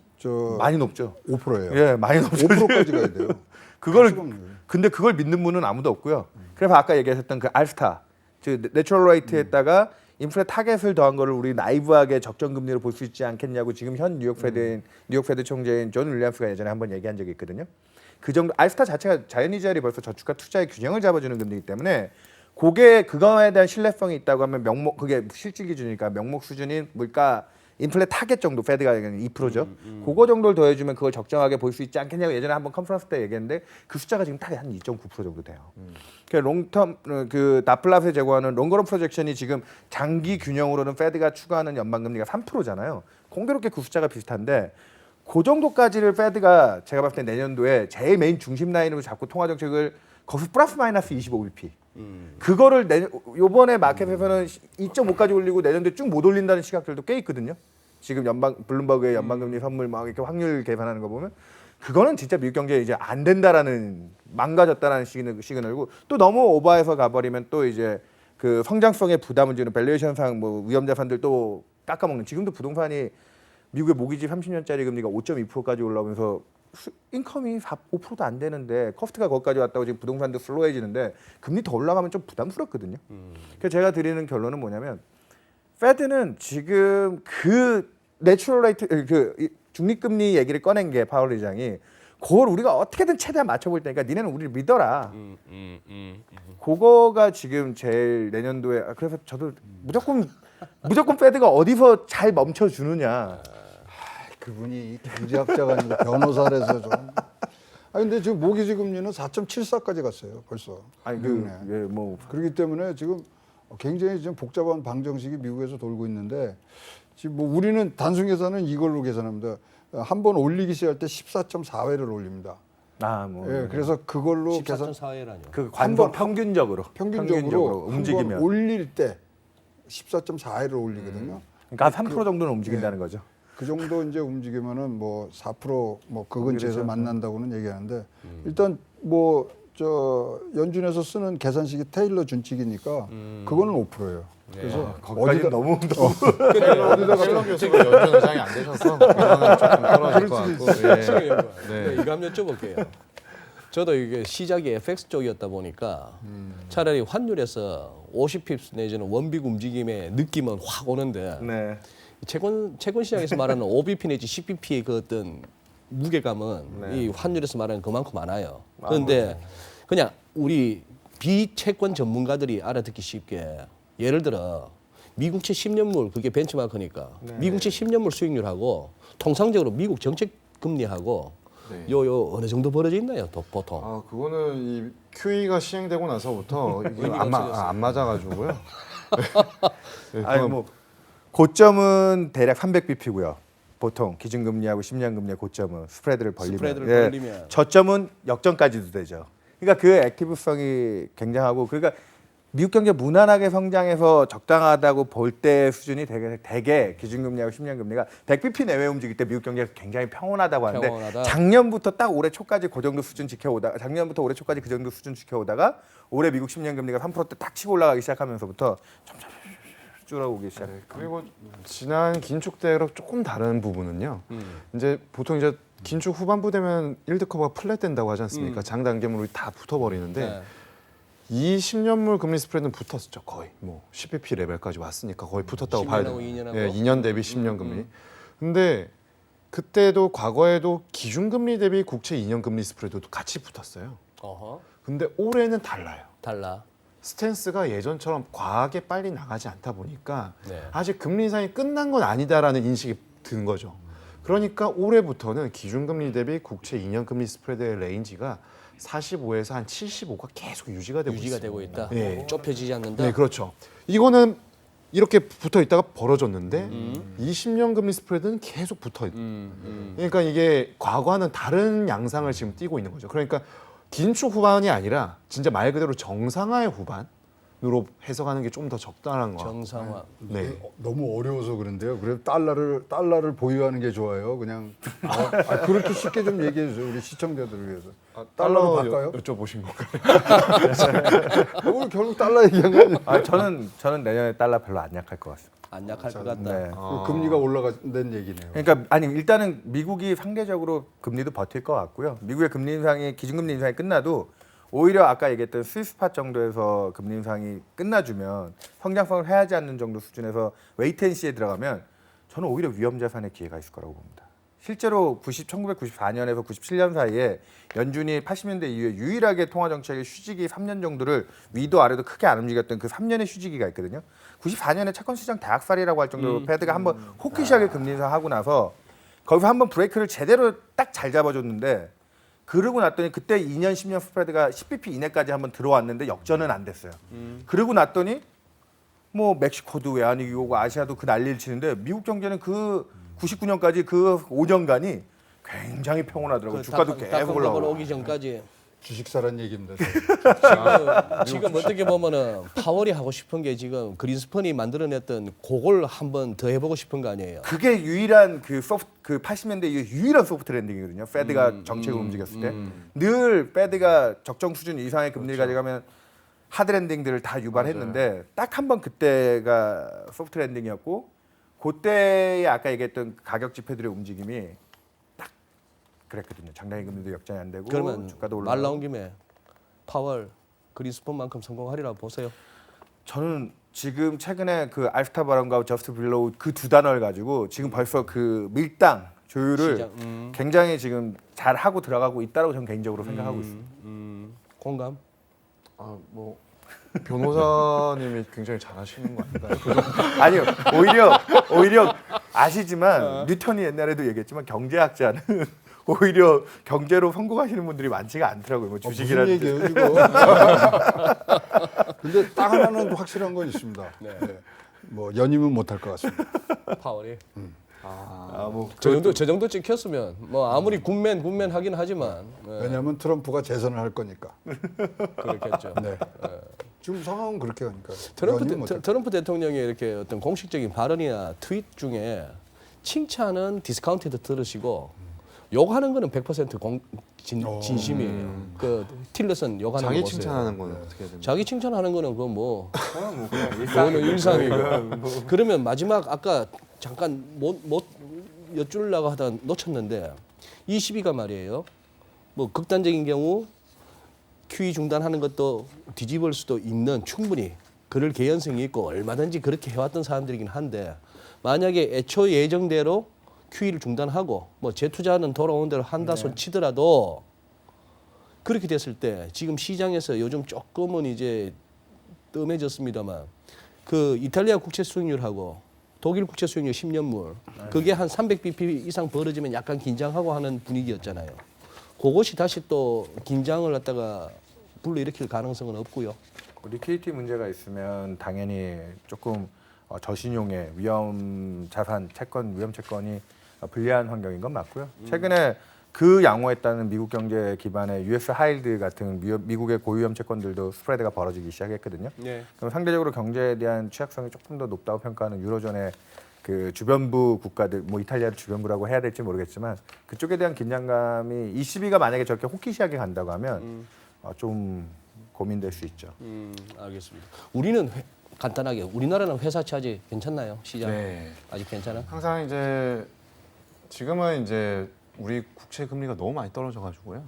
많이 높죠. 5%예요. 예, 많이 높죠. 5%까지 가야 돼요. 그걸 할 수가 없는 거예요. 근데 그걸 믿는 분은 아무도 없고요. 그래서 아까 얘기했던 그 알스타, 즉 내추럴 레이트에다가 인플레 타겟을 더한 거를 우리 나이브하게 적정 금리로 볼 수 있지 않겠냐고 지금 현 뉴욕 페드 총재인 존 윌리엄스가 예전에 한번 얘기한 적이 있거든요. 그 정도 알스타 자체가 자연이자율이 벌써 저축과 투자의 균형을 잡아주는 금리이기 때문에 그거에 대한 신뢰성이 있다고 하면 그게 실질 기준이니까 명목 수준인 물가 인플레 타겟 정도 페드가 얘기하는 2%죠. 그거 정도를 더해주면 그걸 적정하게 볼 수 있지 않겠냐고 예전에 한번 컨퍼런스 때 얘기했는데 그 숫자가 지금 딱 한 2.9% 정도 돼요. 그 롱텀 그 나플랍에 제공하는 롱거런 프로젝션이 지금 장기 균형으로는 페드가 추구하는 연방금리가 3%잖아요. 공교롭게 그 숫자가 비슷한데 그 정도까지를 페드가 제가 봤을 때 내년도에 제일 메인 중심 라인으로 잡고 통화 정책을 거기서 플러스 마이너스 25bp. 그거를 요번에 마켓에서는 2.5까지 올리고 내년도에 쭉 못 올린다는 시각들도 꽤 있거든요. 지금 블룸버그의 연방금리 선물 막 이렇게 확률 계산하는 거 보면 그거는 진짜 미국 경제 이제 안 된다라는 망가졌다라는 시그널이고 또 너무 오버해서 가버리면 또 이제 그 성장성에 부담을 주는 밸류에이션상 뭐 위험 자산들 또 깎아먹는 지금도 부동산이 미국의 모기지 30년짜리 금리가 5.2%까지 올라오면서 인컴이 5%도 안 되는데 커스트가 거기까지 왔다고 지금 부동산도 슬로해지는데 금리 더 올라가면 좀 부담스럽거든요. 그래서 제가 드리는 결론은 뭐냐면 페드는 지금 그 내추럴 레이트 그 중립금리 얘기를 꺼낸 게 파월 의장이 그걸 우리가 어떻게든 최대한 맞춰볼 테니까 니네는 우리를 믿어라. 그거가 지금 제일 내년도에 그래서 저도 무조건 페드가 어디서 잘 멈춰주느냐. 그분이 경제학자가 아니고 변호사라서 좀. 아니 근데 지금 모기지 금리는 4.74까지 갔어요 벌써. 아니 미국에. 그렇기 때문에 지금 굉장히 지금 복잡한 방정식이 미국에서 돌고 있는데 지금 뭐 우리는 단순 계산은 이걸로 계산합니다. 한 번 올리기 시작할 때 14.4회를 올립니다. 예, 그래서 그걸로 계산 14.4회라뇨. 그 관번 평균적으로 움직이면 한 번 올릴 때 14.4회를 올리거든요. 그러니까 한 3% 정도는 움직인다는 거죠. 그 정도 이제 움직이면은 뭐 4%뭐 그 근처에서 만난다고는 얘기하는데 일단 뭐 저 연준에서 쓰는 계산식이 테일러 준칙이니까 그거는 5%예요. 그래서 거기까지 너무 셀러 교수가 연준 의장이 안 되셔서 그거는 조금 떨어질 것 같고. 네. 이거 한번 여쭤볼게요. 저도 이게 시작이 FX 쪽이었다 보니까 차라리 환율에서 50핍스 내지는 원빅 움직임의 느낌은 확 오는데 네. 채권 시장에서 말하는 5bp 내지 10bp의 그 어떤 무게감은 이 환율에서 말하는 그만큼 많아요. 그런데 그냥 우리 비채권 전문가들이 알아듣기 쉽게 예를 들어 미국채 10년물 그게 벤치마크니까 미국채 10년물 수익률하고 통상적으로 미국 정책 금리하고 요 어느 정도 벌어져 있나요? 또 보통. 아 그거는 이 QE가 시행되고 나서부터 이게 안 맞아가지고요. 아니 뭐 고점은 대략 300bp고요. 보통 기준금리하고 10년 금리의 고점은 스프레드를 벌리면 저점은 역전까지도 되죠. 그러니까 그 액티브성이 굉장하고 그러니까 미국 경제 무난하게 성장해서 적당하다고 볼 때 수준이 되게 기준금리하고 10년 금리가 100bp 내외 움직일 때 미국 경제가 굉장히 평온하다고 하는데 작년부터 딱 올해 초까지 그 정도 수준 지켜오다가 작년부터 올해 초까지 그 정도 수준 지켜오다가 올해 미국 10년 금리가 3%대 딱 치고 올라가기 시작하면서부터 점점 줄어오기 시작해요. 그리고 지난 긴축 때랑 조금 다른 부분은요. 이제 보통 이제 긴축 후반부 되면 일드 커브가 플랫된다고 하지 않습니까? 장단기물이 다 붙어버리는데 이 10년물 금리 스프레드는 붙었죠. 거의 뭐 10bp 레벨까지 왔으니까 거의 붙었다고 봐야 돼요. 2년 대비 10년 금리. 근데 그때도 과거에도 기준금리 대비 국채 2년 금리 스프레드도 같이 붙었어요. 근데 올해는 달라요. 달라. 스탠스가 예전처럼 과하게 빨리 나가지 않다 보니까 네. 아직 금리 인상이 끝난 건 아니다라는 인식이 든 거죠. 그러니까 올해부터는 기준금리 대비 국채 2년 금리 스프레드의 레인지가 45에서 한 75가 계속 유지가 되고 있다. 네. 좁혀지지 않는다. 네, 그렇죠. 이거는 이렇게 붙어 있다가 벌어졌는데 20년 금리 스프레드는 계속 붙어 있다. 그러니까 이게 과거와는 다른 양상을 지금 띠고 있는 거죠. 그러니까 긴축 후반이 아니라 진짜 말 그대로 정상화의 후반으로 해석하는 게 좀 더 적당한 거. 정상화. 네. 너무 어려워서 그런데요. 그래서 달러를 보유하는 게 좋아요. 그냥 그렇게 쉽게 좀 얘기해 주세요. 우리 시청자들을 위해서. 달러로 바꿔요? 여쭤보신 건가요? 오늘 결국 달러 얘기한 거 아니에요? 저는 내년에 달러 별로 안 약할 것 같습니다. 안 약할 것 같다. 네. 금리가 올라간다는 얘기네요. 그러니까 아니 일단은 미국이 상대적으로 금리도 버틸 것 같고요. 미국의 금리 인상이 기준금리 인상이 끝나도 오히려 아까 얘기했던 스위스팟 정도에서 금리 인상이 끝나주면 성장성을 해하지 않는 정도 수준에서 웨이트앤시에 들어가면 저는 오히려 위험 자산의 기회가 있을 거라고 봅니다. 실제로 1994년에서 97년 사이에 연준이 80년대 이후에 유일하게 통화 정책의 휴지기 3년 정도를 위도 아래도 크게 안 움직였던 그 3년의 휴지기가 있거든요. 94년에 채권 시장 대학살이라고 할 정도로 패드가 한번 호키시하게 금리 인상하고 나서 거기서 한번 브레이크를 제대로 딱 잘 잡아줬는데 그러고 났더니 그때 2년 10년 스프레드가 10bp 이내까지 한번 들어왔는데 역전은 안 됐어요. 그러고 났더니 뭐 멕시코도 외환위기 오고 아시아도 그 난리를 치는데 미국 경제는 그 99년까지 그 5년간이 굉장히 평온하더라고요. 주가도 계속 올라오고. 오기 전까지. 주식사란 얘기입니다. 지금 어떻게 보면은 파월이 하고 싶은 게 지금 그린스펀이 만들어냈던 그걸 한번 더 해보고 싶은 거 아니에요? 그게 유일한 그 80년대 이후 유일한 소프트 랜딩이거든요. 페드가 정책을 움직였을 때 늘 페드가 적정 수준 이상의 금리를 가져가면 하드 랜딩들을 다 유발했는데 딱 한 번 그때가 소프트 랜딩이었고 그때에 아까 얘기했던 가격 지표들의 움직임이 딱 그랬거든요. 장단기 금리도 역전이 안 되고 그러면 주가도 올라가고. 말 나온 김에 파월 그린스펀만큼 성공하리라고 보세요. 저는 지금 최근에 그 알스타 바람과 저스트 빌로우 그 두 단어를 가지고 지금 벌써 그 밀당 조율을 굉장히 지금 잘 하고 들어가고 있다고 저는 개인적으로 생각하고 있습니다. 공감? 뭐 변호사님이 굉장히 잘하시는 거 아닌가요? 아니요, 오히려 아시지만 뉴턴이 옛날에도 얘기했지만 경제학자는 오히려 경제로 성공하시는 분들이 많지가 않더라고요. 뭐 무슨 주식이라든지. 얘기예요 지금? 근데 딱 하나는 확실한 건 있습니다. 네. 뭐 연임은 못할 것 같습니다. 파월이. 뭐 저 정도 찍혔으면 뭐 아무리 군맨 하긴 하지만 왜냐하면 트럼프가 재선을 할 거니까. 그렇겠죠. 네. 지금 상황은 그렇게 가니까. 트럼프 대통령의 이렇게 어떤 공식적인 발언이나 트윗 중에 칭찬은 디스카운트에도 들으시고 욕하는 거는 100% 진심이에요. 그 틸러슨 욕하는 거 자기 보세요. 칭찬하는 거는 어떻게 됩니까? 자기 칭찬하는 거는 그건 뭐 그냥 그거는 일상이고. 그러면 마지막 아까 잠깐 못 여쭈려고 하다 놓쳤는데 22가 말이에요. 뭐 극단적인 경우 QE 중단하는 것도 뒤집을 수도 있는 충분히 그럴 개연성이 있고 얼마든지 그렇게 해왔던 사람들이긴 한데 만약에 애초 예정대로 QE를 중단하고 뭐 재투자는 돌아온 대로 한다 손 치더라도 그렇게 됐을 때 지금 시장에서 요즘 조금은 이제 뜸해졌습니다만 그 이탈리아 국채 수익률하고 독일 국채 수익률 10년물 그게 한 300bp 이상 벌어지면 약간 긴장하고 하는 분위기였잖아요. 그것이 다시 또 긴장을 갖다가 불러일으킬 가능성은 없고요. 리퀴디티 문제가 있으면 당연히 조금 저신용의 위험 자산 채권 위험 채권이 불리한 환경인 건 맞고요. 최근에 그 양호했다는 미국 경제 기반의 US 하이힐드 같은 미국의 고위험 채권들도 스프레드가 벌어지기 시작했거든요. 네. 그럼 상대적으로 경제에 대한 취약성이 조금 더 높다고 평가하는 유로존의 그 주변부 국가들, 뭐 이탈리아를 주변부라고 해야 될지 모르겠지만 그쪽에 대한 긴장감이 ECB가 만약에 저렇게 호키시하게 간다고 하면 좀 고민될 수 있죠. 알겠습니다. 우리는 간단하게 우리나라는 회사 차지 괜찮나요? 시장 네. 아직 괜찮아? 항상 이제 지금은 이제 우리 국채 금리가 너무 많이 떨어져 가지고요.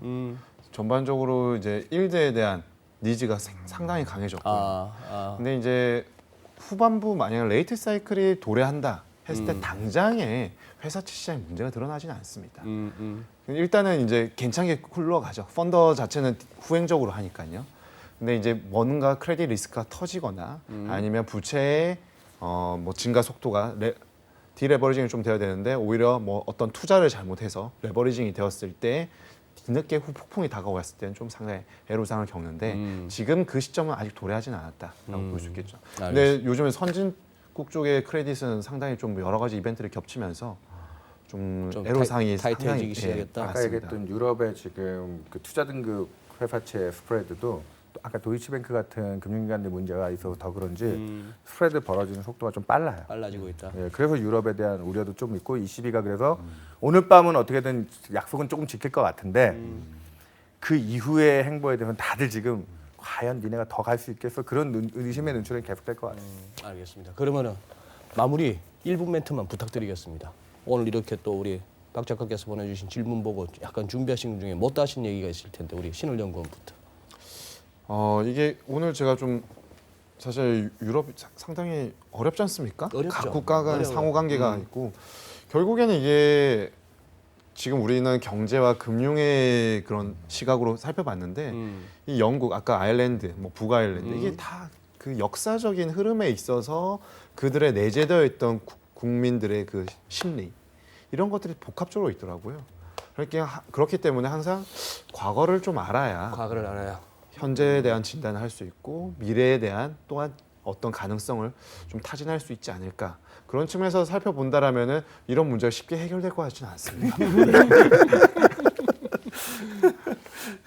전반적으로 이제 일드에 대한 니즈가 상당히 강해졌고요. 근데 이제 후반부 만약 레이트 사이클이 도래한다 했을 때 당장에 회사채 시장에 문제가 드러나지는 않습니다. 일단은 이제 괜찮게 흘러가죠. 펀더 자체는 후행적으로 하니까요. 근데 이제 뭔가 크레딧 리스크가 터지거나 아니면 부채의 뭐 증가 속도가 디레버리징이 좀 돼야 되는데 오히려 뭐 어떤 투자를 잘못해서 레버리징이 되었을 때 뒤늦게 후폭풍이 다가왔을 때는 좀 상당히 애로사항을 겪는데 지금 그 시점은 아직 도래하지는 않았다라고 볼 수 있겠죠. 근데 요즘에 선진국 쪽의 크레딧은 상당히 좀 여러 가지 이벤트를 겹치면서 좀 애로사항이 타이트해지기 시작했다. 아까 얘기했던 유럽의 지금 그 투자 등급 회사채 스프레드도 또 아까 도이치뱅크 같은 금융기관들 문제가 있어서 더 그런지 스프레드 벌어지는 속도가 좀 빨라요. 빨라지고 있다. 예, 그래서 유럽에 대한 우려도 좀 있고 ECB가 그래서 오늘 밤은 어떻게든 약속은 조금 지킬 것 같은데 그 이후의 행보에 대해서는 다들 지금 과연 니네가 더 갈 수 있겠어? 그런 의심의 눈초리는 계속될 것 같아요. 알겠습니다. 그러면은 마무리 1분 멘트만 부탁드리겠습니다. 오늘 이렇게 또 우리 박 작가께서 보내주신 질문 보고 약간 준비하신 중에 못 하신 얘기가 있을 텐데 우리 신을연구원부터. 이게 오늘 제가 좀 사실 유럽이 상당히 어렵지 않습니까? 어렵죠. 각 국가 간 어려워요. 상호 관계가 있고 결국에는 이게 지금 우리는 경제와 금융의 그런 시각으로 살펴봤는데 이 영국 아까 아일랜드, 뭐 북아일랜드 이게 다 그 역사적인 흐름에 있어서 그들의 내재되어 있던 국민들의 그 심리 이런 것들이 복합적으로 있더라고요. 그렇기 때문에 항상 과거를 좀 알아야 과거를 알아야. 현재에 대한 진단을 할 수 있고 미래에 대한 또한 어떤 가능성을 좀 타진할 수 있지 않을까 그런 측면에서 살펴본다라면은 이런 문제가 쉽게 해결될 것 같지는 않습니다.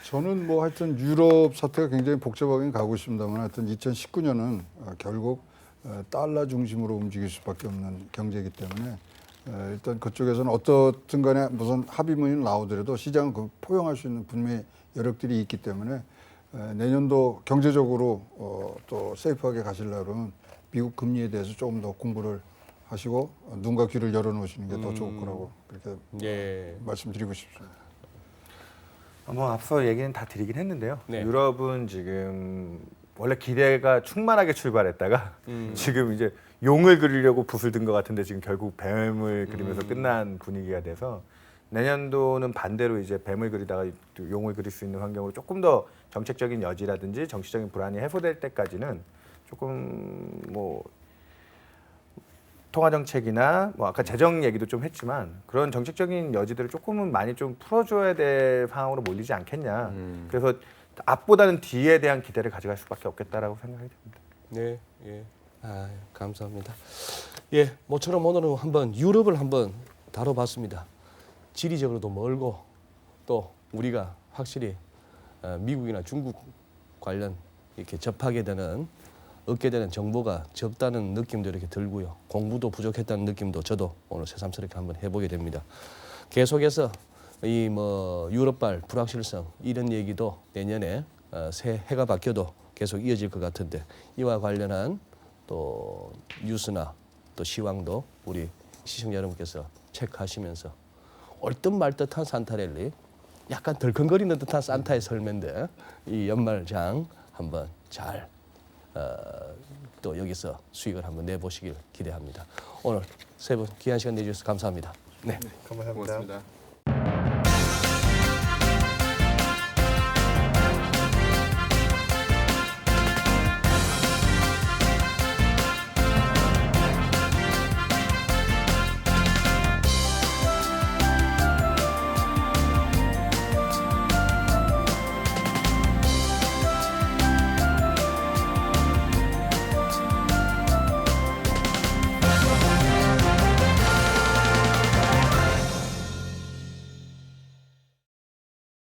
저는 뭐 하여튼 유럽 사태가 굉장히 복잡하긴 가고 있습니다만 하여튼 2019년은 결국 달러 중심으로 움직일 수밖에 없는 경제이기 때문에 일단 그쪽에서는 어떻든 간에 무슨 합의문이 나오더라도 시장은 그 포용할 수 있는 분명히 여력들이 있기 때문에 내년도 경제적으로 또 세이프하게 가시려면 미국 금리에 대해서 조금 더 공부를 하시고 눈과 귀를 열어놓으시는 게 더 좋을 거라고 그렇게 말씀드리고 싶습니다. 뭐 앞서 얘기는 다 드리긴 했는데요. 네. 유럽은 지금 원래 기대가 충만하게 출발했다가 지금 이제 용을 그리려고 붓을 든 것 같은데 지금 결국 뱀을 그리면서 끝난 분위기가 돼서 내년도는 반대로 이제 뱀을 그리다가 용을 그릴 수 있는 환경으로 조금 더 정책적인 여지라든지 정치적인 불안이 해소될 때까지는 조금 뭐 통화 정책이나 뭐 아까 재정 얘기도 좀 했지만 그런 정책적인 여지들을 조금은 많이 좀 풀어줘야 될 상황으로 몰리지 않겠냐. 그래서 앞보다는 뒤에 대한 기대를 가져갈 수밖에 없겠다라고 생각이 듭니다. 네, 예. 감사합니다. 예, 모처럼 오늘은 한번 유럽을 한번 다뤄봤습니다. 지리적으로도 멀고 또 우리가 확실히 미국이나 중국 관련 이렇게 접하게 되는 얻게 되는 정보가 적다는 느낌도 이렇게 들고요. 공부도 부족했다는 느낌도 저도 오늘 새삼스럽게 한번 해보게 됩니다. 계속해서 이 뭐 유럽발 불확실성 이런 얘기도 내년에 새 해가 바뀌어도 계속 이어질 것 같은데 이와 관련한 또 뉴스나 또 시황도 우리 시청자 여러분께서 체크하시면서 옳듯 말듯한 산타랠리 약간 덜컹거리는 듯한 산타의 설매인데 이 연말장 한번 잘 또 여기서 수익을 한번 내보시길 기대합니다. 오늘 세 분 귀한 시간 내주셔서 감사합니다. 네. 감사합니다. 고맙습니다.